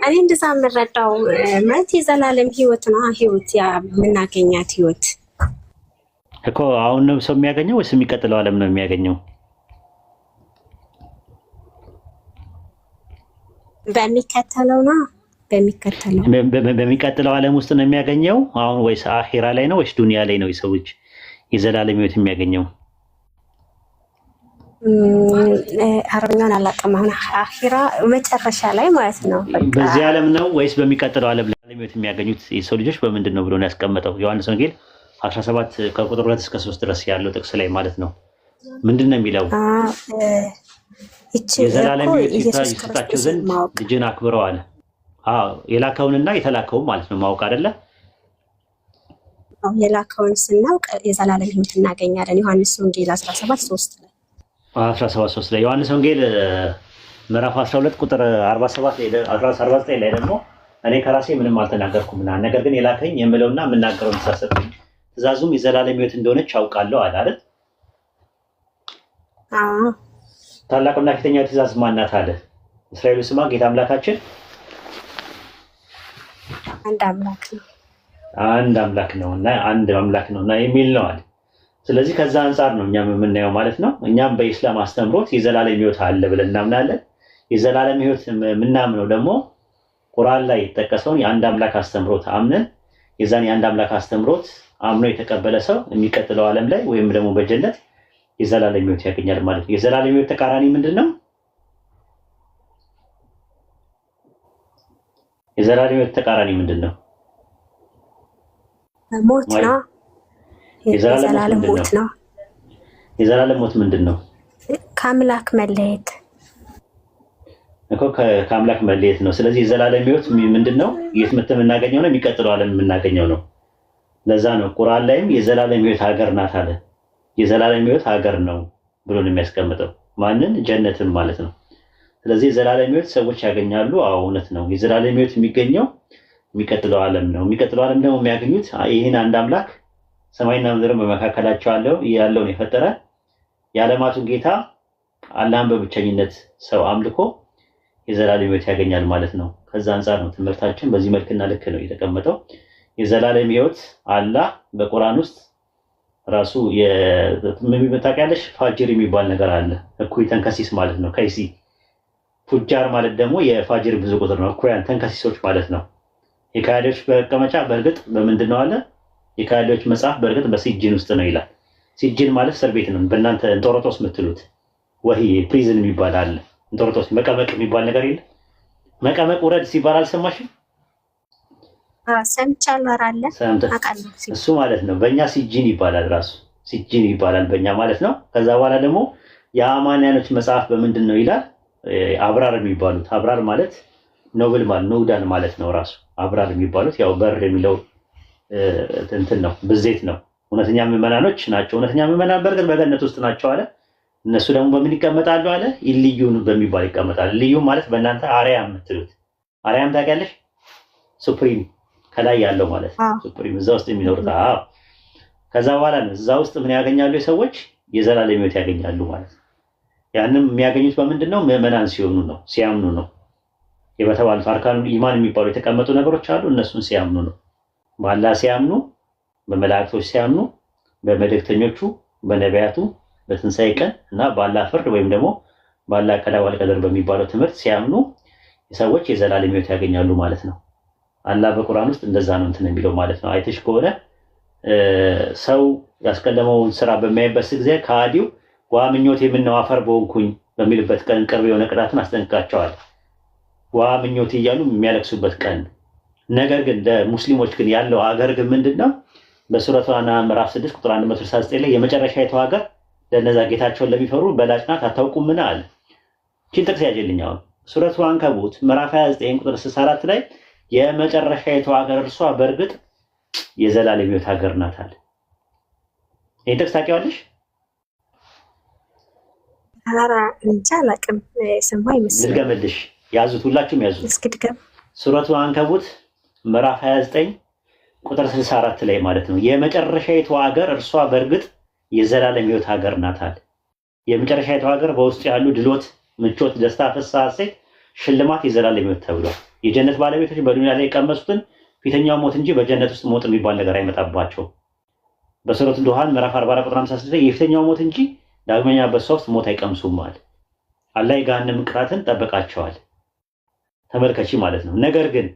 እኔ እንደዛ የምረዳው ማለት የዘላለም ሕይወት ነው። ሕይወት የምናገኛት ሕይወት እኮ አሁን ነው ሰው የሚያገኘው ወይስ የሚቀጥለው ዓለም ነው የሚያገኘው? በሚቀጥለው ዓለም ውስጥ ነው የሚያገኘው አሁን፣ ወይስ አኺራ ላይ ነው ወይስ ዱንያ ላይ ነው የሰው ልጅ የዘላለም ሕይወት የሚያገኘው? አረብኛውን አላውቅም። አሁን አኺራ መጨረሻ ላይ ማለት ነው። በዚህ ዓለም ነው ወይስ በሚቀጥለው ዓለም ላይ ሕይወት የሚያገኙት የሰው ልጆች በምንድን ነው ብሎ ነው ያስቀመጠው? ዮሐንስ ወንጌል 17 ከቁጥር 2 እስከ 3 ድረስ ያለው ጥቅስ ላይ ማለት ነው። ምንድን ነው የሚለው? የዘላለም ሕይወት ይሰጣቸው ዘንድ ልጅን አክብረው አለ። የላከውንና የተላከውን ማለት ነው ማወቅ አይደለ? የላከውን ስናውቅ የዘላለም ሕይወት እናገኛለን። ዮሐንስ ወንጌል 17:3 ላይ 17:3 ላይ ዮሐንስ ወንጌል ምዕራፍ 12 ቁጥር 47 ላይ ደግሞ እኔ ከራሴ ምንም አልተናገርኩም፣ ነገር ግን የላከኝ የምለውና የምናገረውን ተሳሰብኝ፣ ትእዛዙም የዘላለም ሕይወት እንደሆነች አውቃለሁ አለ አይደል? ታላቁና ፊተኛው ትእዛዝ ማናት አለ? እስራኤል ስማ ጌታ አምላካችን አንድ አምላክ ነው፣ አንድ አምላክ ነውና አንድ አምላክ ነውና የሚል ነው አለ። ስለዚህ ከዛ አንጻር ነው እኛም የምናየው ማለት ነው። እኛም በኢስላም አስተምሮት የዘላለም ሕይወት አለ ብለን እናምናለን። የዘላለም ሕይወት የምናምነው ደግሞ ቁርአን ላይ የተጠቀሰውን የአንድ አምላክ አስተምሮት አምነን የዛን የአንድ አምላክ አስተምሮት አምኖ የተቀበለ ሰው የሚቀጥለው ዓለም ላይ ወይም ደግሞ በጀነት የዘላለም ሕይወት ያገኛል ማለት ነው። የዘላለም ሕይወት ተቃራኒ ምንድን ነው? የዘላለም ሕይወት ተቃራኒ ምንድን ነው? ሞት ነው። የዘላለም ሞት ነው። የዘላለም ሞት ምንድን ነው? ከአምላክ መለየት እኮ ከአምላክ መለየት ነው። ስለዚህ የዘላለም ሕይወት ምንድን ነው? የት መተን የምናገኘው ነው? የሚቀጥለው ዓለም የምናገኘው ነው። ለዛ ነው ቁርአን ላይም የዘላለም ሕይወት ሀገር ናት አለ። የዘላለም ሕይወት ሀገር ነው ብሎ ነው የሚያስቀምጠው። ማንን? ጀነትን ማለት ነው። ስለዚህ የዘላለም ሕይወት ሰዎች ያገኛሉ። አዎ እውነት ነው። የዘላለም ሕይወት የሚገኘው የሚቀጥለው ዓለም ነው። የሚቀጥለው ዓለም ደግሞ የሚያገኙት ይህን አንድ አምላክ ሰማይና ምድርን በመካከላቸው ያለውን የፈጠረ የዓለማቱን ጌታ አላህን በብቸኝነት ሰው አምልኮ የዘላለም ሕይወት ያገኛል ማለት ነው። ከዛ አንጻር ነው ትምህርታችን በዚህ መልክና ልክ ነው የተቀመጠው። የዘላለም ሕይወት አላህ በቁርአን ውስጥ ራሱ ታውቂያለሽ፣ ፋጅር የሚባል ነገር አለ። እኩይ ተንከሲስ ማለት ነው። ከይሲ ፉጃር ማለት ደግሞ የፋጅር ብዙ ቁጥር ነው። እኩያን ተንከሲሶች ማለት ነው። የካህዲዎች መቀመጫ በእርግጥ በምንድን ነው አለ? የካህዲዎች መጽሐፍ በእርግጥ በሲጅን ውስጥ ነው ይላል። ሲጅን ማለት እስር ቤት ነው። በእናንተ እንጦሮጦስ የምትሉት ወህይ ፕሪዝን የሚባል አለ። እንጦሮጦስ መቀመቅ የሚባል ነገር የለ። መቀመቅ ውረድ ሲባል አልሰማሽም? ሰምቻለሁ አለ እሱ ማለት ነው። በእኛ ሲጅን ይባላል። ራሱ ሲጅን ይባላል በእኛ ማለት ነው። ከዛ በኋላ ደግሞ የአማንያኖች መጽሐፍ በምንድን ነው ይላል? አብራር የሚባሉት አብራር ማለት ኖብል ማለት ንዑዳን ማለት ነው። ራሱ አብራር የሚባሉት ያው በር የሚለው እንትን ነው፣ ብዜት ነው። እውነተኛ ምዕመናኖች ናቸው። እውነተኛ ምዕመናን በእርግጥ በገነት ውስጥ ናቸው አለ። እነሱ ደግሞ በምን ይቀመጣሉ አለ? ኢልዩን በሚባል ይቀመጣሉ። ኢልዩ ማለት በእናንተ አርያም የምትሉት አርያም ታውቂያለሽ? ሱፕሪም ከላይ ያለው ማለት ነው። ሱፕሪም እዛ ውስጥ የሚኖሩት። አዎ ከዛ በኋላ ነው እዛ ውስጥ ምን ያገኛሉ? የሰዎች የዘላለም ሕይወት ያገኛሉ ማለት ነው። ያንም የሚያገኙት በምንድን ነው? ምዕመናን ሲሆኑ ነው፣ ሲያምኑ ነው። የበተባሉት አርካኑል ኢማን የሚባሉ የተቀመጡ ነገሮች አሉ። እነሱን ሲያምኑ ነው። በአላህ ሲያምኑ፣ በመላእክቶች ሲያምኑ፣ በመልእክተኞቹ፣ በነቢያቱ፣ በትንሣኤ ቀን እና በአላህ ፍርድ ወይም ደግሞ በአላህ ቀዳ ወልቀደር በሚባለው ትምህርት ሲያምኑ የሰዎች የዘላለም ሕይወት ያገኛሉ ማለት ነው። አላህ በቁርአን ውስጥ እንደዛ ነው እንትን የሚለው ማለት ነው። አይተሽ ከሆነ ሰው ያስቀለመውን ስራ በሚያይበት ጊዜ ከሃዲው ዋ ምኞቴ ምነው አፈር በሆንኩኝ በሚልበት ቀን ቅርብ የሆነ ቅጣትን አስጠንቅቃቸዋል። ዋ ምኞቴ እያሉ የሚያለቅሱበት ቀን። ነገር ግን ለሙስሊሞች ግን ያለው ሀገር ግን ምንድነው? በሱረቱ አንዓም ምዕራፍ 6 ቁጥር 169 ላይ የመጨረሻይቱ ሀገር ለነዛ ጌታቸውን ለሚፈሩ በላጭ ናት አታውቁምን አለ። እቺን ጥቅስ ያጀልኝ። አሁን ሱረቱ አንከቡት ምዕራፍ 29 ቁጥር 64 ላይ የመጨረሻይቱ ሀገር እርሷ በእርግጥ የዘላለም ሕይወት ሀገር ናት አለ። ይሄን ጥቅስ ታውቂዋለሽ? አራ እንጃ አላውቅም። ሰማ ይመስል ልድገምልሽ፣ ያዙት፣ ሁላችሁም ያዙት። እስኪ ድገም። ሱረቱ አንከቡት ምዕራፍ 29 ቁጥር 64 ላይ ማለት ነው። የመጨረሻይቱ ሀገር እርሷ በእርግጥ የዘላለም ሕይወት ሀገር ናት አለ። የመጨረሻይቱ ሀገር በውስጡ ያሉ ድሎት፣ ምቾት፣ ደስታ፣ ፍስሐ፣ ሐሴት፣ ሽልማት የዘላለም ሕይወት ተብሏል። የጀነት ባለቤቶች በዱንያ ላይ የቀመሱትን ፊተኛው ሞት እንጂ በጀነት ውስጥ ሞት የሚባል ነገር አይመጣባቸውም። በሱረቱ ዱሃን ምዕራፍ 44 ቁጥር 56 ላይ የፊተኛው ሞት እንጂ ዳግመኛ በሷ ውስጥ ሞት አይቀምሱም አለ። አላህ የገሃነም ቅጣትን ጠበቃቸዋል። ተመልከቺ ማለት ነው። ነገር ግን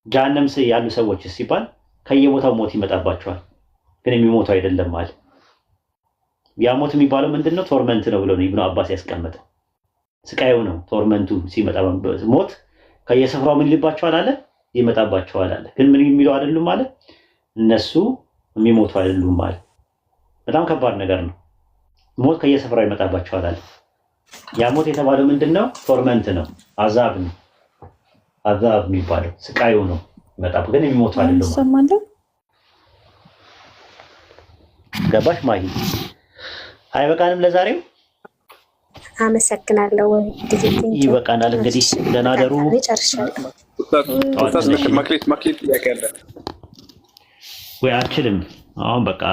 ጀሃነም ያሉ ሰዎች ሲባል ከየቦታው ሞት ይመጣባቸዋል፣ ግን የሚሞቱ አይደለም አለ። ያ ሞት የሚባለው ምንድነው? ቶርመንት ነው ብሎ ነው ኢብኑ አባስ ያስቀመጠው። ስቃዩ ነው ቶርመንቱ። ሲመጣ ሞት ከየስፍራው ምን ይልባቸዋል አለ? ይመጣባቸዋል አለ። ግን ምን የሚለው አይደሉም አለ? እነሱ የሚሞቱ አይደሉም አለ። በጣም ከባድ ነገር ነው። ሞት ከየስፍራው ይመጣባቸዋል አለ። ያ ሞት የተባለው ምንድነው? ቶርመንት ነው፣ አዛብ ነው። አዛብ የሚባለው ስቃዩ ነው ይመጣ፣ ግን የሚሞቱ አይደሉም። ሰማለሁ። ገባሽ ማሂ? አይበቃንም ለዛሬው? አመሰግናለሁ። ይበቃናል። እንግዲህ ደህና ደሩ። ማክሌት ጥያቄ አለ ወይ? አልችልም። አሁን በቃ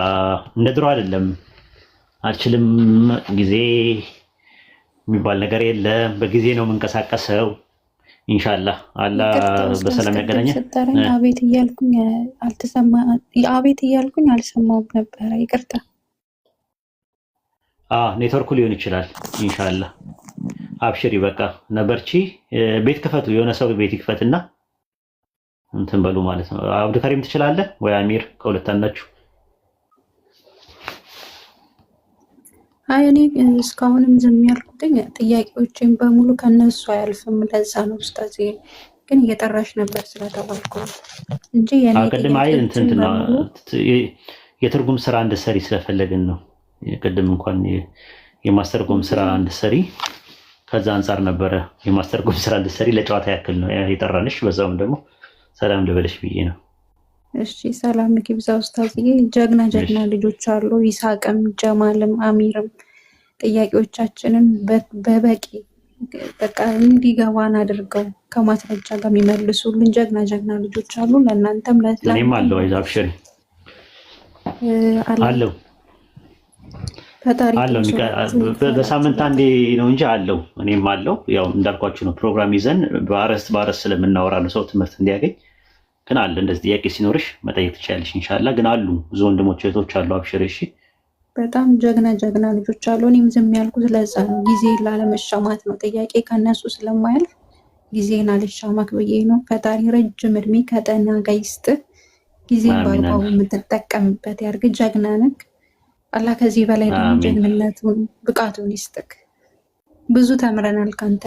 እንደ ድሮ አይደለም። አልችልም። ጊዜ የሚባል ነገር የለም። በጊዜ ነው የምንቀሳቀሰው። ኢንሻአላህ አላህ በሰላም ያገናኘን። አቤት እያልኩኝ አልሰማሁም ነበረ። ይቅርታ። ኔትወርኩ ሊሆን ይችላል። ኢንሻአላህ አብሽሪ። በቃ ነበርቺ። ቤት ክፈቱ። የሆነ ሰው ቤት ይክፈትና እንትን በሉ ማለት ነው። አብዱከሪም ትችላለህ ወይ አሚር? ከሁለት አንዳችሁ። አይ እኔ እስካሁንም ዝም ያልኩትኝ ጥያቄዎችን በሙሉ ከነሱ አያልፍም። ለዛ ነው ኡስታዝ ግን እየጠራሽ ነበር ስለተባልኩ እንጂ የኔ ቅድም አይ እንትን የትርጉም ስራ እንድትሰሪ ስለፈለግን ነው። ቅድም እንኳን የማስተርጎም ስራ እንድትሰሪ ከዛ አንፃር ነበረ። የማስተርጎም ስራ እንድትሰሪ ለጨዋታ ያክል ነው የጠራንሽ። በዛውም ደግሞ ሰላም ልበልሽ ብዬ ነው። እሺ ሰላም ይብዛ ኡስታዝዬ። ጀግና ልጆች አሉ። ይሳቅም፣ ጀማልም፣ አሚርም ጥያቄዎቻችንን በበቂ በቃ እንዲገባን አድርገው ከማስረጃ ጋር የሚመልሱልን ጀግና ልጆች አሉ። ለእናንተም እኔም አለው አይዞህ አብሽሪ አለው ፈጣሪ አለው በሳምንት አንዴ ነው እንጂ አለው። እኔም አለው ያው እንዳልኳችሁ ነው። ፕሮግራም ይዘን በአረስት ስለምናወራ ነው ሰው ትምህርት እንዲያገኝ። ግን አለ እንደዚህ ጥያቄ ሲኖርሽ መጠየቅ ትችያለሽ ኢንሻአላህ። ግን አሉ ብዙ ወንድሞች እህቶች አሉ አብሽሪ እሺ። በጣም ጀግና ልጆች አሉ። እኔም ዝም ያልኩት ለዛ ነው፣ ጊዜ ላለመሻማት ነው። ጥያቄ ከነሱ ስለማያልፍ ጊዜን አልሻማክ ብዬ ነው። ፈጣሪ ረጅም እድሜ ከጤና ጋር ይስጥህ፣ ጊዜን በአግባቡ የምትጠቀምበት ያርግ። ጀግና ነህ። አላህ ከዚህ በላይ ደግሞ ጀግንነቱን ብቃቱን ይስጥክ። ብዙ ተምረናል ካንተ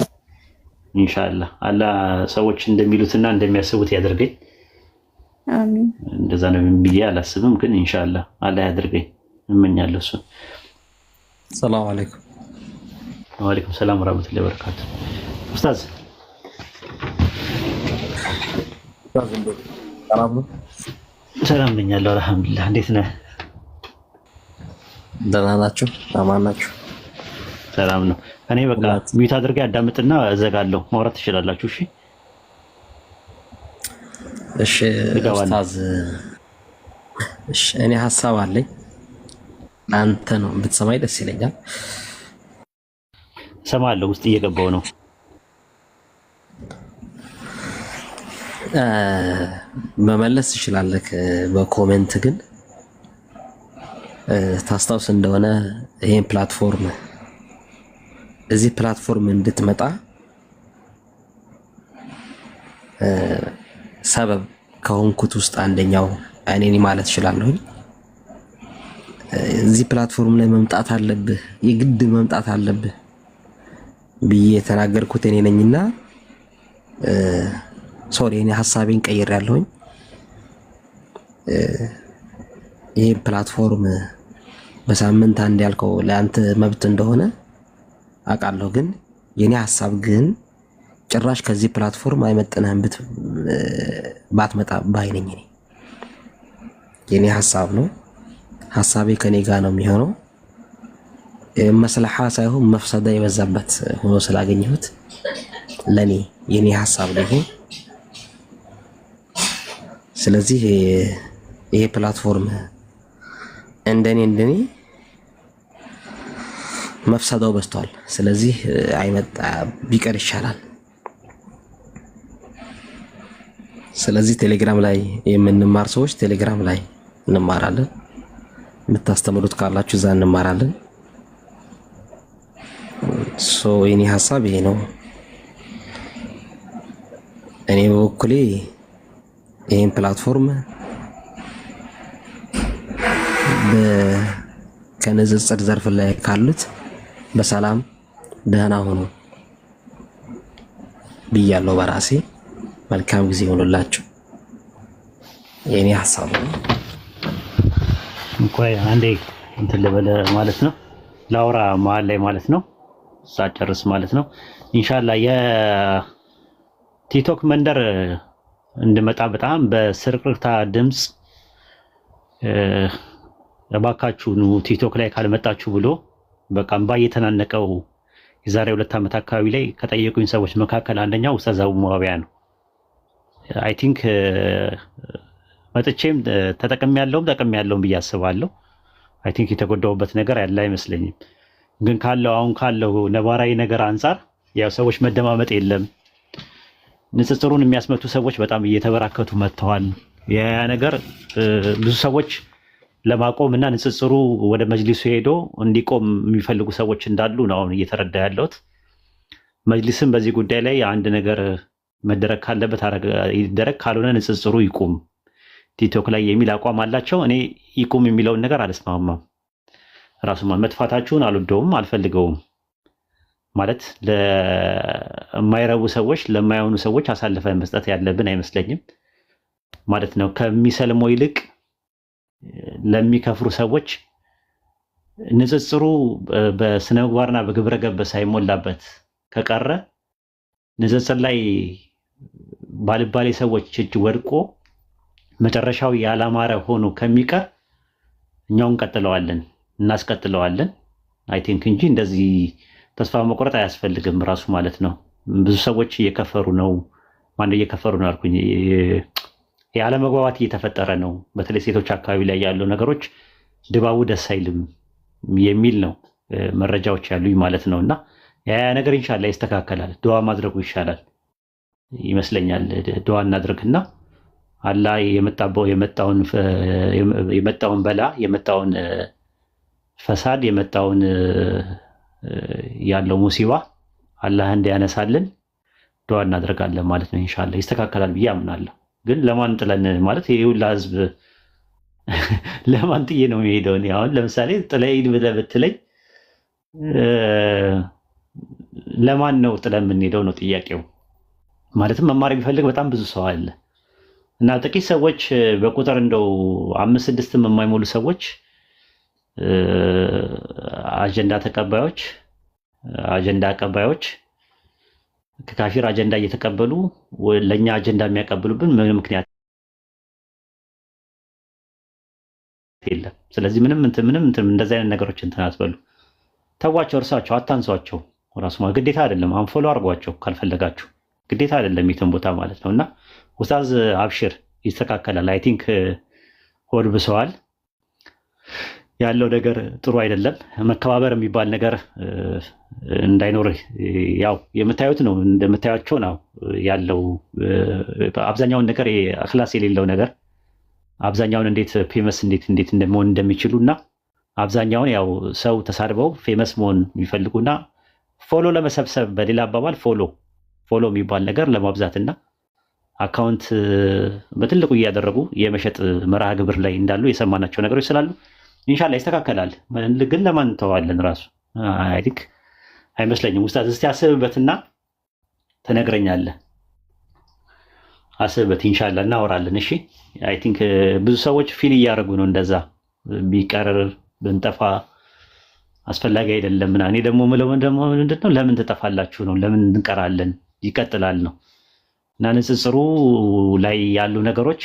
ኢንሻአላህ። አላህ ሰዎች እንደሚሉትና እንደሚያስቡት ያደርገኝ። አሚን። እንደዛ ነው ብዬ አላስብም፣ ግን ኢንሻአላህ አላህ ያደርገኝ እመኛለሁ። እሱ ሰላም አለይኩም። ወአለይኩም ሰላም ወራህመቱላሂ ወበረካቱ። ኡስታዝ ሰላም ነኝ አለሁ አልሐምዱሊላህ። እንዴት ነህ? ደህና ናችሁ? አማን ናችሁ? ሰላም ነው። እኔ በቃ ሚዩት አድርጌ አዳምጥና እዘጋለሁ። ማውራት ትችላላችሁ። እሺ እሺ ኡስታዝ፣ እሺ እኔ ሀሳብ አለኝ። አንተ ነው ብትሰማኝ ደስ ይለኛል። እሰማለሁ፣ ውስጥ እየገባው ነው። መመለስ ትችላለህ በኮሜንት ግን ታስታውስ እንደሆነ ይሄን ፕላትፎርም እዚህ ፕላትፎርም እንድትመጣ ሰበብ ከሆንኩት ውስጥ አንደኛው እኔ ማለት እችላለሁ። እዚህ ፕላትፎርም ላይ መምጣት አለብህ፣ የግድ መምጣት አለብህ ብዬ የተናገርኩት እኔ ነኝና ሶሪ እኔ ሐሳቤን ቀይሬያለሁኝ። ይሄ ፕላትፎርም በሳምንት አንድ ያልከው ለአንተ መብት እንደሆነ አውቃለሁ። ግን የኔ ሐሳብ ግን ጭራሽ ከዚህ ፕላትፎርም አይመጥነህም ባትመጣ ባይ ነኝ። እኔ የኔ ሐሳብ ነው። ሐሳቤ ከኔ ጋር ነው የሚሆነው። መስለሓ ሳይሆን መፍሰዳ የበዛበት ሆኖ ስላገኘሁት ለኔ የኔ ሐሳብ ነው ይሄ። ስለዚህ ይሄ ፕላትፎርም እንደኔ መፍሰዳው በዝቷል። ስለዚህ አይመጣ ቢቀር ይሻላል። ስለዚህ ቴሌግራም ላይ የምንማር ሰዎች ቴሌግራም ላይ እንማራለን። የምታስተምሩት ካላችሁ እዛ እንማራለን። የኔ ሐሳብ ይሄ ነው። እኔ በበኩሌ ይሄን ፕላትፎርም ከንጽጽር ዘርፍ ላይ ካሉት በሰላም ደህና ሆኖ ብያለሁ በራሴ። መልካም ጊዜ ሆኖላችሁ የኔ ሐሳብ ነው። እንኳን አንዴ እንትን ልበለ ማለት ነው፣ ላውራ መሀል ላይ ማለት ነው፣ ሳጨርስ ማለት ነው። ኢንሻአላህ የቲክቶክ መንደር እንድመጣ በጣም በስርቅርታ ድምፅ እባካችሁ ኑ ቲክቶክ ላይ ካልመጣችሁ ብሎ በቃ እምባ እየተናነቀው የዛሬ 2 ዓመት አካባቢ ላይ ከጠየቁኝ ሰዎች መካከል አንደኛው ኡስታዝ አቡ ሙአዊያ ነው። አይ ቲንክ መጥቼም ተጠቅሜያለሁም ብዬ አስባለሁ። አይ ቲንክ የተጎዳውበት ነገር ያለ አይመስለኝም። ግን አሁን ካለው ነባራዊ ነገር አንጻር ያው ሰዎች መደማመጥ የለም። ንጽጽሩን የሚያስመቱ ሰዎች በጣም እየተበራከቱ መጥተዋል። ያ ነገር ብዙ ሰዎች ለማቆም እና ንጽጽሩ ወደ መጅሊሱ ሄዶ እንዲቆም የሚፈልጉ ሰዎች እንዳሉ ነው አሁን እየተረዳ ያለሁት። መጅሊስም በዚህ ጉዳይ ላይ አንድ ነገር መደረግ ካለበት ይደረግ፣ ካልሆነ ንጽጽሩ ይቁም ቲክቶክ ላይ የሚል አቋም አላቸው። እኔ ይቁም የሚለውን ነገር አልስማማም። ራሱ መጥፋታችሁን አልወደውም፣ አልፈልገውም። ማለት ለማይረቡ ሰዎች ለማይሆኑ ሰዎች አሳልፈን መስጠት ያለብን አይመስለኝም ማለት ነው። ከሚሰልሞ ይልቅ ለሚከፍሩ ሰዎች ንጽጽሩ በስነ ምግባርና በግብረ ገብ ሳይሞላበት ከቀረ ንጽጽር ላይ ባልባሌ ሰዎች እጅ ወድቆ መጨረሻው ያላማረ ሆኖ ከሚቀር እኛው እናስቀጥለዋለን አይ ቲንክ እንጂ እንደዚህ ተስፋ መቁረጥ አያስፈልግም ራሱ ማለት ነው። ብዙ ሰዎች እየከፈሩ ነው። ማን እየከፈሩ ነው አልኩኝ? ያለመግባባት እየተፈጠረ ነው። በተለይ ሴቶች አካባቢ ላይ ያሉ ነገሮች ድባቡ ደስ አይልም የሚል ነው መረጃዎች ያሉኝ ማለት ነው። እና ያ ነገር ኢንሻአላህ ይስተካከላል። ዱዓ ማድረጉ ይሻላል ይመስለኛል። ዱዓ እናድርግና አላህ የመጣውን በላ የመጣውን ፈሳድ የመጣውን ያለው ሙሲባ አላህ እንዲያነሳልን ዱዓ እናደርጋለን ማለት ነው። ኢንሻአላህ ይስተካከላል ብዬ አምናለሁ። ግን ለማን ጥለን ማለት ይሄ ሁላ ህዝብ ለማን ጥዬ ነው የሚሄደው? አሁን ለምሳሌ ጥለኝ ብለህ ብትለኝ ለማን ነው ጥለን የምንሄደው ነው ጥያቄው። ማለትም መማር የሚፈልግ በጣም ብዙ ሰው አለ እና ጥቂት ሰዎች በቁጥር እንደው 5-6 የማይሞሉ ሰዎች አጀንዳ አቀባዮች ከካፊር አጀንዳ እየተቀበሉ ለኛ አጀንዳ የሚያቀብሉብን ምንም ምክንያት የለም። ስለዚህ ምንም እንደዚህ አይነት ነገሮች እንትን አትበሉ፣ ተዋቸው፣ እርሳቸው፣ አታንሷቸው። ራሱ ግዴታ አይደለም። አንፎሎ አድርጓቸው ካልፈለጋችሁ ግዴታ አይደለም የትም ቦታ ማለት ነው። እና ኡስታዝ አብሽር ይስተካከላል። አይ ቲንክ ሆድ ብሰዋል ያለው ነገር ጥሩ አይደለም። መከባበር የሚባል ነገር እንዳይኖር ያው የምታዩት ነው፣ እንደምታያቸው ነው ያለው አብዛኛውን ነገር አኽላስ የሌለው ነገር አብዛኛውን እንዴት ፌመስ እንዴት እንደመሆን እንደሚችሉና አብዛኛውን ያው ሰው ተሳድበው ፌመስ መሆን የሚፈልጉና ፎሎ ለመሰብሰብ በሌላ አባባል ፎሎ የሚባል ነገር ለማብዛትና አካውንት በትልቁ እያደረጉ የመሸጥ መርሃ ግብር ላይ እንዳሉ የሰማናቸው ነገሮች ስላሉ ኢንሻአላህ ይስተካከላል። ግን ለማን ተዋለን ራሱ አይ ቲንክ አይመስለኝም። ኡስታዝ እስቲ አስብበትና ትነግረኛለህ። አስብበት ኢንሻአላህ እናወራለን። እሺ አይ ቲንክ ብዙ ሰዎች ፊል እያደረጉ ነው እንደዛ ቢቀር ብንጠፋ አስፈላጊ አይደለም። እኔ ደግሞ ምንድነው ለምን ትጠፋላችሁ ነው፣ ለምን እንቀራለን ይቀጥላል ነው። እና ንጽጽሩ ላይ ያሉ ነገሮች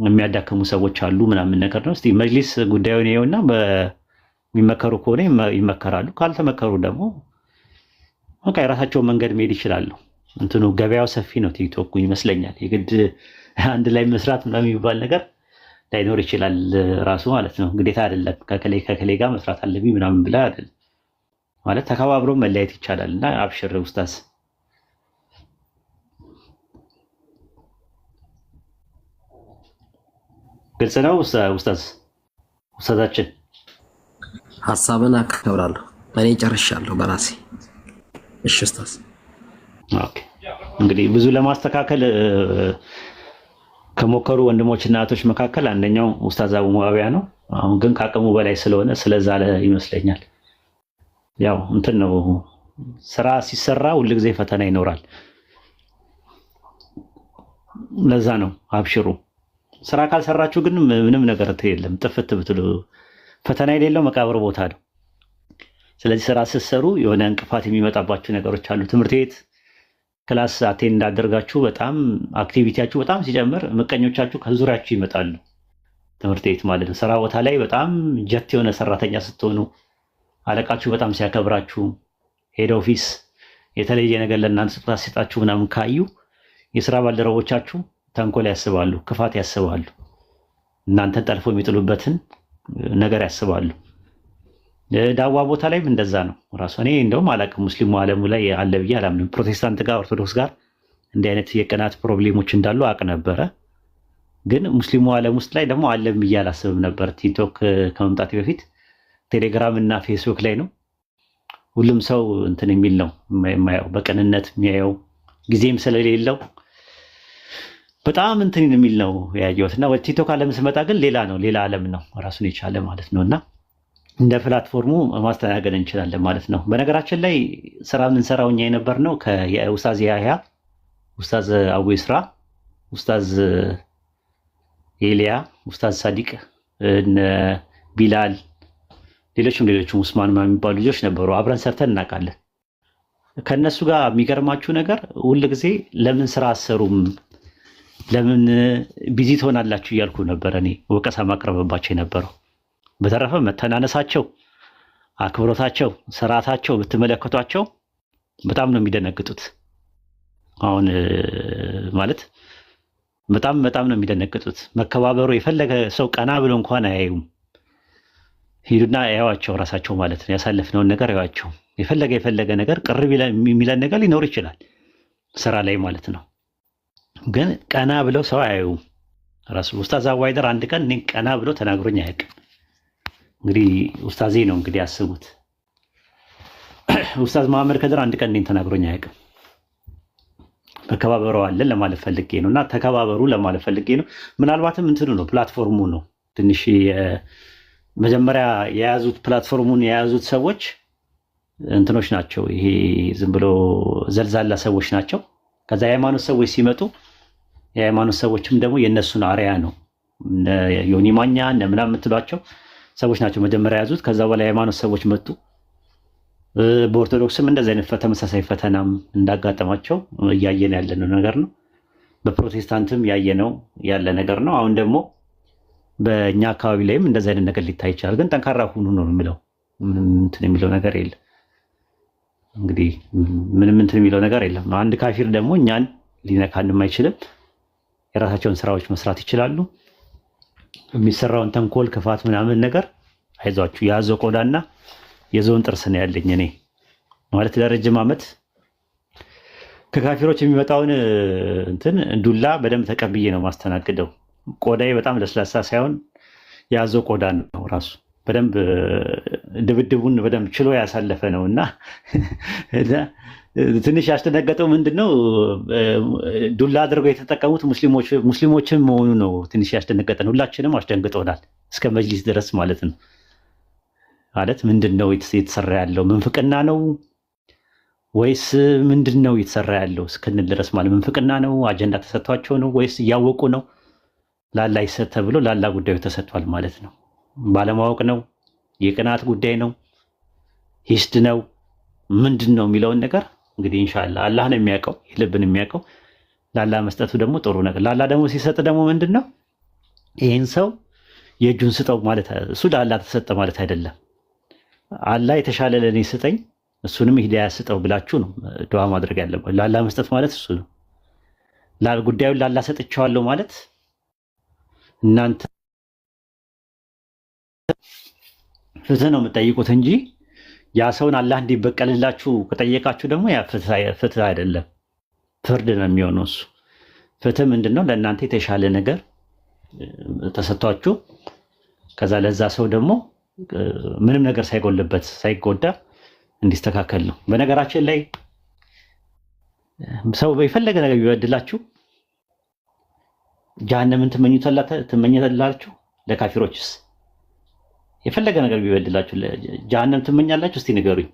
የሚያዳክሙ ሰዎች አሉ ምናምን ነገር ነው። እስቲ መጅሊስ ጉዳዩን ይኸውና በሚመከሩ ከሆነ ይመከራሉ፣ ካልተመከሩ ደግሞ በቃ የራሳቸው መንገድ መሄድ ይችላሉ። እንትኑ ገበያው ሰፊ ነው ቲክቶክ ይመስለኛል። የግድ አንድ ላይ መስራት ምናምን የሚባል ነገር ላይኖር ይችላል ራሱ ማለት ነው። ግዴታ አይደለም ከከሌ ጋር መስራት አለብኝ ምናምን ብላ አይደለም ማለት ተከባብሮ መለያየት ይቻላል። እና አብሽር ኡስታዝ። ግልጽ ነው ኡስታዛችን። ሀሳብን አከብራለሁ። እኔ ጨርሻለሁ በራሴ። እሺ ኡስታዝ። ኦኬ እንግዲህ ብዙ ለማስተካከል ከሞከሩ ወንድሞችና እህቶች መካከል አንደኛው ኡስታዝ አቡ ሙአዊያ ነው። አሁን ግን ከአቅሙ በላይ ስለሆነ ስለዛለ ይመስለኛል። ያው እንትን ነው ስራ ሲሰራ ሁልጊዜ ፈተና ይኖራል። ለዛ ነው አብሽሩ። ስራ ካልሰራችሁ ግን ምንም ነገር የለም። ጥፍት ብትሉ ፈተና የሌለው መቃብር ቦታ ነው። ስለዚህ ስራ ስትሰሩ የሆነ እንቅፋት የሚመጣባችሁ ነገሮች አሉ። ትምህርት ቤት ክላስ አቴንድ እንዳደርጋችሁ በጣም አክቲቪቲያችሁ በጣም ሲጨምር ምቀኞቻችሁ ከዙሪያችሁ ይመጣሉ። ትምህርት ቤት ማለት ነው። ስራ ቦታ ላይ በጣም ጀት የሆነ ሰራተኛ ስትሆኑ፣ አለቃችሁ በጣም ሲያከብራችሁ፣ ሄድ ኦፊስ የተለየ ነገር ለእናንተ ስጦታ ሲሰጣችሁ ምናምን ካዩ የስራ ባልደረቦቻችሁ ተንኮል ያስባሉ፣ ክፋት ያስባሉ፣ እናንተን ጠልፎ የሚጥሉበትን ነገር ያስባሉ። ዳዋ ቦታ ላይም እንደዛ ነው ራሱ። እኔ እንደውም አላውቅም ሙስሊሙ ዓለሙ ላይ አለ ብዬ አላምንም። ፕሮቴስታንት ጋር ኦርቶዶክስ ጋር እንዲህ አይነት የቅናት ፕሮብሌሞች እንዳሉ አውቅ ነበረ። ግን ሙስሊሙ ዓለም ውስጥ ላይ ደግሞ አለ ብዬ አላስብም ነበር። ቲክቶክ ከመምጣት በፊት ቴሌግራም እና ፌስቡክ ላይ ነው ሁሉም ሰው እንትን የሚል ነው የማየው፣ በቅንነት የሚያየው ጊዜም ስለሌለው በጣም እንትን የሚል ነው ያየሁት። እና ወደ ቲክቶክ ዓለም ስመጣ ግን ሌላ ነው፣ ሌላ ዓለም ነው ራሱን የቻለ ማለት ነው። እና እንደ ፕላትፎርሙ ማስተናገድ እንችላለን ማለት ነው። በነገራችን ላይ ስራ የምንሰራው እኛ የነበር ነው ከኡስታዝ ያህያ፣ ኡስታዝ አቡ ይስራ፣ ኡስታዝ ኤልያ፣ ኡስታዝ ሳዲቅ፣ ቢላል፣ ሌሎችም ኡስማን የሚባሉ ልጆች ነበሩ። አብረን ሰርተን እናውቃለን። ከእነሱ ጋር የሚገርማችሁ ነገር ሁል ጊዜ ለምን ስራ አሰሩም፣ ለምን ቢዚ ትሆናላችሁ እያልኩ ነበር እኔ ወቀሳ ማቅረብባቸው የነበረው። በተረፈ መተናነሳቸው አክብሮታቸው፣ ስርዓታቸው ብትመለከቷቸው በጣም ነው የሚደነግጡት። አሁን ማለት በጣም ነው የሚደነግጡት። መከባበሩ የፈለገ ሰው ቀና ብሎ እንኳን አያዩም። ሂዱና ያዋቸው ራሳቸው ማለት ነው። ያሳለፍነውን ነገር ያዋቸው። የፈለገ ነገር ቅር የሚለን ነገር ሊኖር ይችላል ስራ ላይ ማለት ነው። ግን ቀና ብለው ሰው አያዩም። ራሱ ኡስታዝ አዋይደር አንድ ቀን እኔ ቀና ብሎ ተናግሮኝ አያውቅም። እንግዲህ ኡስታዜ ነው እንግዲህ አስቡት። ኡስታዝ መሐመድ ከድር አንድ ቀን እኔን ተናግሮኝ አያውቅም። መከባበሩ አለ ለማለት ፈልጌ ነው። እና ተከባበሩ ለማለት ፈልጌ ነው። ምናልባትም እንትኑ ነው ፕላትፎርሙ ነው ትንሽ መጀመሪያ የያዙት ፕላትፎርሙን የያዙት ሰዎች እንትኖች ናቸው። ይሄ ዝም ብሎ ዘልዛላ ሰዎች ናቸው። ከዛ የሃይማኖት ሰዎች ሲመጡ የሃይማኖት ሰዎችም ደግሞ የእነሱን አርያ ነው ዮኒ ማኛ እነ ምናምን የምትሏቸው ሰዎች ናቸው መጀመሪያ የያዙት። ከዛ በኋላ የሃይማኖት ሰዎች መጡ። በኦርቶዶክስም እንደዚህ አይነት ተመሳሳይ ፈተናም እንዳጋጠማቸው እያየን ያለነው ነገር ነው። በፕሮቴስታንትም ያየነው ያለ ነገር ነው። አሁን ደግሞ በእኛ አካባቢ ላይም እንደዚህ አይነት ነገር ሊታይ ይችላል። ግን ጠንካራ ሁኑ ነው የሚለው። ምንም እንትን የሚለው ነገር የለም። እንግዲህ ምንም እንትን የሚለው ነገር የለም። አንድ ካፊር ደግሞ እኛን ሊነካንም አይችልም። የራሳቸውን ስራዎች መስራት ይችላሉ። የሚሰራውን ተንኮል፣ ክፋት ምናምን ነገር አይዟችሁ የያዘው ቆዳና የዞን ጥርስ ነው ያለኝ እኔ ማለት ለረጅም ዓመት ከካፊሮች የሚመጣውን እንትን ዱላ በደንብ ተቀብዬ ነው ማስተናግደው። ቆዳዬ በጣም ለስላሳ ሳይሆን የያዘው ቆዳ ነው ራሱ በደንብ ድብድቡን በደንብ ችሎ ያሳለፈ ነው። እና ትንሽ ያስደነገጠው ምንድነው ዱላ አድርገው የተጠቀሙት ሙስሊሞችን መሆኑ ነው ትንሽ ያስደነገጠን። ሁላችንም አስደንግጦናል እስከ መጅሊስ ድረስ ማለት ነው። ማለት ምንድነው የተሰራ ያለው ምንፍቅና ነው ወይስ ምንድነው የተሰራ ያለው እስክንል ድረስ ማለት ምንፍቅና ነው አጀንዳ ተሰጥቷቸው ነው ወይስ እያወቁ ነው? ላላ ይሰጥ ተብሎ ላላ ጉዳዩ ተሰጥቷል ማለት ነው። ባለማወቅ ነው? የቅናት ጉዳይ ነው? ሂስድ ነው? ምንድን ነው የሚለውን ነገር እንግዲህ ኢንሻአላህ አላህ ነው የሚያውቀው፣ የልብን የሚያውቀው። ላላ መስጠቱ ደግሞ ጥሩ ነገር። ላላ ደግሞ ሲሰጥ ደግሞ ምንድን ነው ይህን ሰው የእጁን ስጠው ማለት እሱ ላላ ተሰጠ ማለት አይደለም። አላህ የተሻለ ለእኔ ስጠኝ እሱንም ሂዳያ ስጠው ብላችሁ ነው ዱዓ ማድረግ ያለባችሁ። ላላ መስጠት ማለት እሱ ነው። ጉዳዩን ላላ ሰጥቼዋለሁ ማለት እናንተ ፍትህ ነው የምጠይቁት እንጂ ያ ሰውን አላህ እንዲበቀልላችሁ ከጠየቃችሁ ደግሞ ያ ፍትህ አይደለም፣ ፍርድ ነው የሚሆነው እሱ። ፍትህ ምንድን ነው? ለእናንተ የተሻለ ነገር ተሰጥቷችሁ ከዛ ለዛ ሰው ደግሞ ምንም ነገር ሳይጎልበት ሳይጎዳ እንዲስተካከል ነው። በነገራችን ላይ ሰው የፈለገ ነገር ቢበድላችሁ ጀሃነምን ትመኝታላችሁ? ለካፊሮችስ የፈለገ ነገር ቢበድላችሁ ጀሃነም ትመኛላችሁ? እስቲ ንገሩኝ።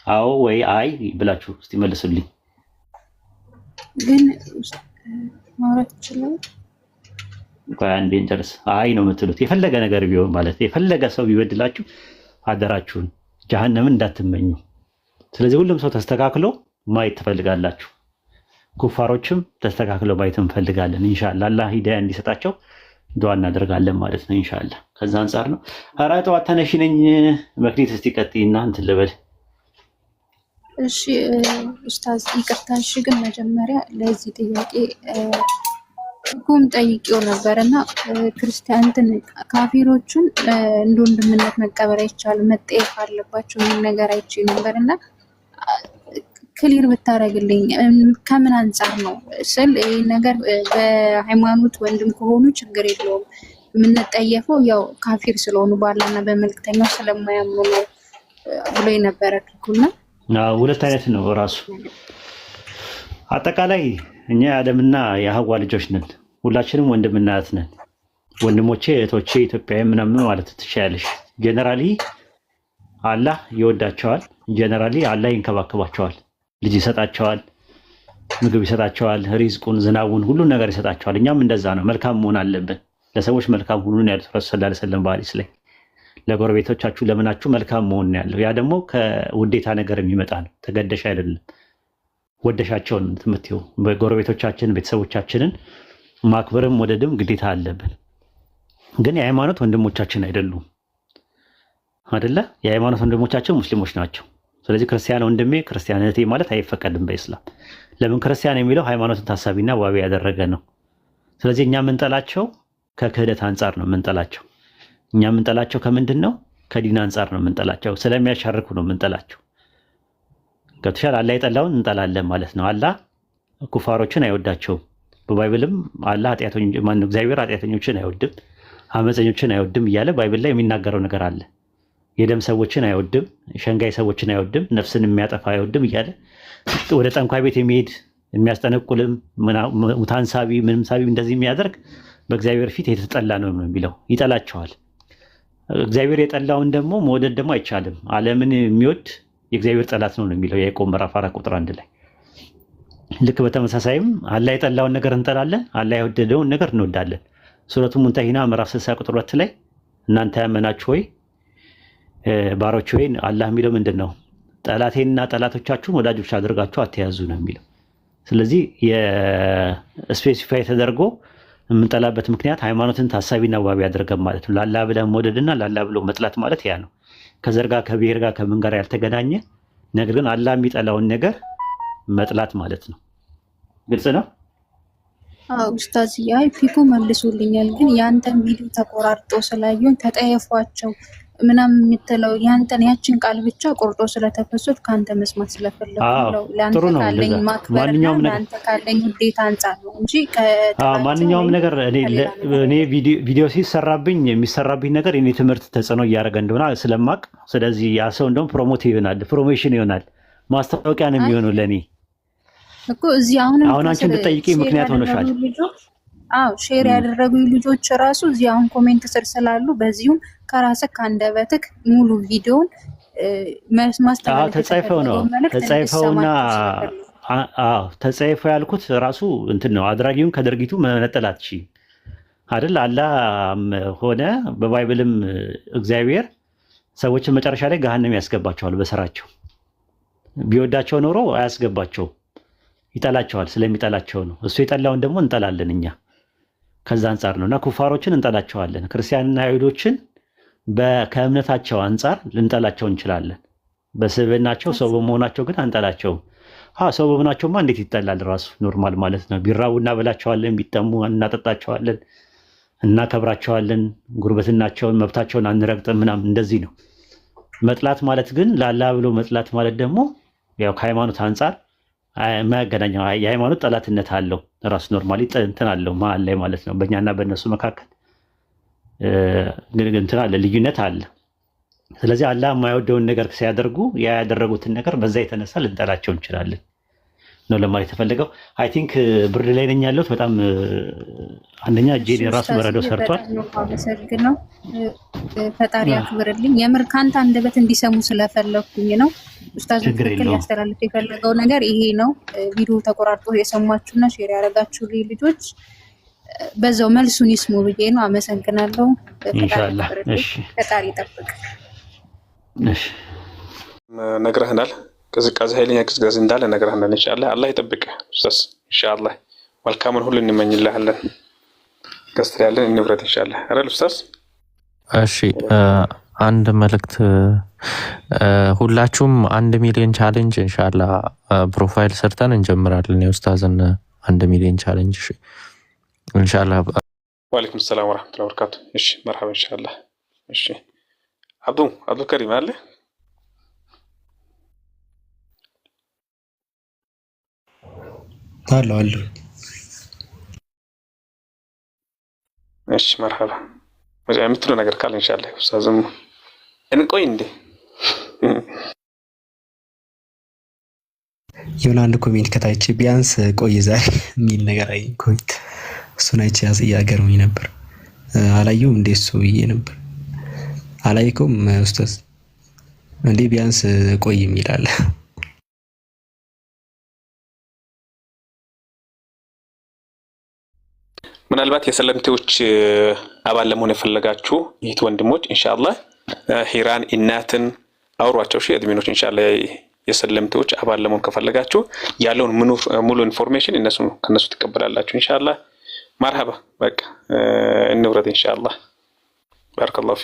አዎ ወይ አይ ብላችሁ እስቲ መልሱልኝ። ግን ማውራት ይችላል። ቆይ አንዴ እንጨርስ። አይ ነው የምትሉት። የፈለገ ነገር ቢሆን ማለት የፈለገ ሰው ቢበድላችሁ አደራችሁን ጀሃነምን እንዳትመኙ። ስለዚህ ሁሉም ሰው ተስተካክሎ ማየት ትፈልጋላችሁ። ኩፋሮችም ተስተካክለው ማየት እንፈልጋለን። ኢንሻአላህ አላህ ሂዳያ እንዲሰጣቸው ዱዓ እናደርጋለን ማለት ነው ኢንሻአላህ። ከዛ አንጻር ነው። ኧረ ጠዋት ተነሽ ነኝ መክሊት እስቲ ቀጥይና እንትን ልበል። እሺ ኡስታዝ ይቅርታ። እሺ ግን መጀመሪያ ለዚህ ጥያቄ ሁም ጠይቄው ነበርና ክርስቲያንትን ካፊሮችን እንደ ወንድምነት መቀበል አይቻልም መጠየቅ አለባቸው ምን ነገር አይቼ ነበርና ክሊር ብታረግልኝ ከምን አንጻር ነው ስል ይሄ ነገር በሃይማኖት ወንድም ከሆኑ ችግር የለውም የምንጠየፈው ያው ካፊር ስለሆኑ ባላና በመልክተኛው ስለማያምኑ ነው ብሎ የነበረኩና ሁለት አይነት ነው ራሱ። አጠቃላይ እኛ የአደምና የሐዋ ልጆች ነን። ሁላችንም ወንድምና እህት ነን። ወንድሞቼ እህቶቼ ኢትዮጵያዊ ምናምን ማለት ትችያለሽ። ጀነራሊ አላህ ይወዳቸዋል። ጀነራሊ አላህ ይንከባከባቸዋል። ልጅ ይሰጣቸዋል፣ ምግብ ይሰጣቸዋል፣ ሪዝቁን ዝናቡን ሁሉን ነገር ይሰጣቸዋል። እኛም እንደዛ ነው። መልካም መሆን አለብን። ለሰዎች መልካም ሁሉን ያሉት ረሱል ሰለላሁ ዐለይሂ ወሰለም በሐዲስ ላይ ለጎረቤቶቻችሁ ለምናችሁ መልካም መሆን ነው ያለው። ያ ደግሞ ከውዴታ ነገር የሚመጣ ነው። ተገደሽ አይደለም። ወደሻቸውን ትምትዩ በጎረቤቶቻችን ቤተሰቦቻችንን ማክበርም ወደድም ግዴታ አለብን። ግን የሃይማኖት ወንድሞቻችን አይደሉም። አይደለ? የሃይማኖት ወንድሞቻቸው ሙስሊሞች ናቸው። ስለዚህ ክርስቲያን ወንድሜ ክርስቲያን እህቴ ማለት አይፈቀድም በኢስላም። ለምን? ክርስቲያን የሚለው ሃይማኖትን ታሳቢና ዋቢ ያደረገ ነው። ስለዚህ እኛ የምንጠላቸው ከክህደት አንጻር ነው የምንጠላቸው። እኛ የምንጠላቸው ከምንድን ነው? ከዲን አንጻር ነው የምንጠላቸው። ስለሚያሻርኩ ነው የምንጠላቸው። ገብቶሻል? አላህ የጠላውን እንጠላለን ማለት ነው። አላህ ኩፋሮችን አይወዳቸውም። በባይብልም አላህ እግዚአብሔር ኃጢአተኞችን አይወድም፣ አመፀኞችን አይወድም እያለ ባይብል ላይ የሚናገረው ነገር አለ። የደም ሰዎችን አይወድም፣ ሸንጋይ ሰዎችን አይወድም፣ ነፍስን የሚያጠፋ አይወድም እያለ ወደ ጠንቋይ ቤት የሚሄድ የሚያስጠነቁልም ሙታን ሳቢ ምንም ሳቢ እንደዚህ የሚያደርግ በእግዚአብሔር ፊት የተጠላ ነው የሚለው። ይጠላቸዋል። እግዚአብሔር የጠላውን ደግሞ መውደድ ደግሞ አይቻልም። ዓለምን የሚወድ የእግዚአብሔር ጠላት ነው የሚለው ያዕቆብ ምዕራፍ 4 ቁጥር 1 ላይ። ልክ በተመሳሳይም አላህ የጠላውን ነገር እንጠላለን፣ አላህ የወደደውን ነገር እንወዳለን። ሱረቱ ሙንተሂና ምዕራፍ 60 ቁጥር 2 ላይ እናንተ ያመናችሁ ሆይ ባሮች ሆይ አላህ የሚለው ምንድን ነው? ጠላቴንና ጠላቶቻችሁን ወዳጆች አድርጋችሁ አትያዙ ነው የሚለው። ስለዚህ የስፔሲፋይ ተደርጎ የምንጠላበት ምክንያት ሃይማኖትን ታሳቢና ዋቢ አድርገን ማለት ነው። ላላ ብለን መውደድና ላላ ብሎ መጥላት ማለት ያ ነው። ከዘር ጋር ከብሔር ጋር ከምን ጋር ያልተገናኘ ነገር ግን አላህ የሚጠላውን ነገር መጥላት ማለት ነው። ግልጽ ነው? ኡስታዝ አይ ፒኩ መልሶልኛል። ግን ያንተን ቪዲዮ ተቆራርጦ ስላየሁኝ ተጠየፏቸው ምናምን የምትለው ያንተን ያችን ቃል ብቻ ቆርጦ ስለተፈሱት ካንተ መስማት ስለፈለኩ ነው። ለአንተ ካለኝ ማክበርና ለአንተ ካለኝ ውዴታ አንጻር ነው እንጂ ማንኛውም ነገር እኔ ቪዲዮ ሲሰራብኝ የሚሰራብኝ ነገር የኔ ትምህርት ተጽዕኖ እያደረገ እንደሆነ ስለማቅ፣ ስለዚህ ያ ሰው እንደውም ፕሮሞሽን ይሆናል፣ ማስታወቂያ ነው የሚሆነው ለእኔ እኮ። እዚህ አሁን አንቺ እንድጠይቂ ምክንያት ሆነሻል። ሼር ያደረጉኝ ልጆች ራሱ እዚህ አሁን ኮሜንት ስር ስላሉ በዚሁም ከራስህ ከአንደበትህ ሙሉ ቪዲዮን ማስተላለፍ ተጻይፈውና ተጻይፈው ያልኩት ራሱ እንትን ነው። አድራጊውን ከድርጊቱ መነጠላት አይደል? አላህ ሆነ በባይብልም እግዚአብሔር ሰዎችን መጨረሻ ላይ ገሃነም ያስገባቸዋል በስራቸው። ቢወዳቸው ኖሮ አያስገባቸው፣ ይጠላቸዋል። ስለሚጠላቸው ነው። እሱ የጠላውን ደግሞ እንጠላለን እኛ። ከዛ አንጻር ነው እና ኩፋሮችን እንጠላቸዋለን። ክርስቲያንና አይሁዶችን ከእምነታቸው አንጻር ልንጠላቸው እንችላለን። በስብዕናቸው ሰው በመሆናቸው ግን አንጠላቸውም። ሰው በመሆናቸውማ እንዴት ይጠላል? ራሱ ኖርማል ማለት ነው። ቢራቡ እናበላቸዋለን፣ ቢጠሙ እናጠጣቸዋለን፣ እናከብራቸዋለን። ጉርብትናቸውን መብታቸውን አንረግጥም ምናምን እንደዚህ ነው። መጥላት ማለት ግን ላላ ብሎ መጥላት ማለት ደግሞ ያው ከሃይማኖት አንጻር የማያገናኘው የሃይማኖት ጠላትነት አለው። ራሱ ኖርማሊ እንትን አለው መሀል ላይ ማለት ነው። በእኛና በእነሱ መካከል ግን እንትን አለ፣ ልዩነት አለ። ስለዚህ አላህ የማይወደውን ነገር ሲያደርጉ ያደረጉትን ነገር በዛ የተነሳ ልንጠላቸው እንችላለን ነው ለማለት የተፈለገው። አይ ቲንክ ብርድ ላይ ነኝ ያለሁት በጣም አንደኛ እጄ ራሱ በረዶ ሰርቷል። ነው ፈጣሪ ያክብርልኝ። የምር ካንተ አንደበት እንዲሰሙ ስለፈለኩኝ ነው። ኡስታዝ ትክክል ያስተላልፍ የፈለገው ነገር ይሄ ነው። ቪዲዮ ተቆራርጦ የሰማችሁና ሼር ያደረጋችሁ ልጆች በዛው መልሱን ይስሙ ብዬ ነው። አመሰግናለሁ። ኢንሻአላህ እሺ፣ ፈጣሪ ይጠብቅ። እሺ ነግረህናል። ቅዝቃዜ ኃይለኛ ቅዝቃዜ እንዳለ ነግረህናል። ኢንሻአላህ አላህ ይጠብቅ ኡስታዝ። ኢንሻአላህ መልካምን ሁሉ እንመኝልሃለን። ገስት ያለን እንብረት ኢንሻአላህ አይደል ኡስታዝ? እሺ አንድ መልእክት፣ ሁላችሁም 1 ሚሊዮን ቻሌንጅ ኢንሻአላህ ፕሮፋይል ሰርተን እንጀምራለን። የኡስታዝን 1 ሚሊዮን ቻሌንጅ ኢንሻአላህ። ወአለይኩም ሰላም ወራህመቱላሂ ወበረካቱ። እሺ መርሐባ ኢንሻአላህ። እሺ አብዱ ከሪም አለ አለ። እሺ መርሐባ የምትለው ነገር ካለ ኢንሻአላህ ኡስታዝም እንቆይ እንዴ የሆነ አንድ ኮሜንት ከታች ቢያንስ ቆይ ዛሬ የሚል ነገር አይ ኮሜንት እሱን አይቼ ያገርመኝ ነበር። አላየሁም እንዴ እሱ ብዬ ነበር። አላየኩም ኡስታዝ እንዴ ቢያንስ ቆይ የሚላል ምናልባት የሰለምቴዎች አባል ለመሆን የፈለጋችሁ ይህት ወንድሞች ኢንሻአላህ ሂራን እናትን አውሯቸው። አድሚኖች ኢንሻአላህ የሰለምቴዎች አባል ለመሆን ከፈለጋችሁ ያለውን ሙሉ ኢንፎርሜሽን ከነሱ ትቀበላላችሁ ኢንሻአላህ። መርሐባ በቃ እንውረድ ኢንሻአላህ። ባረከላሁ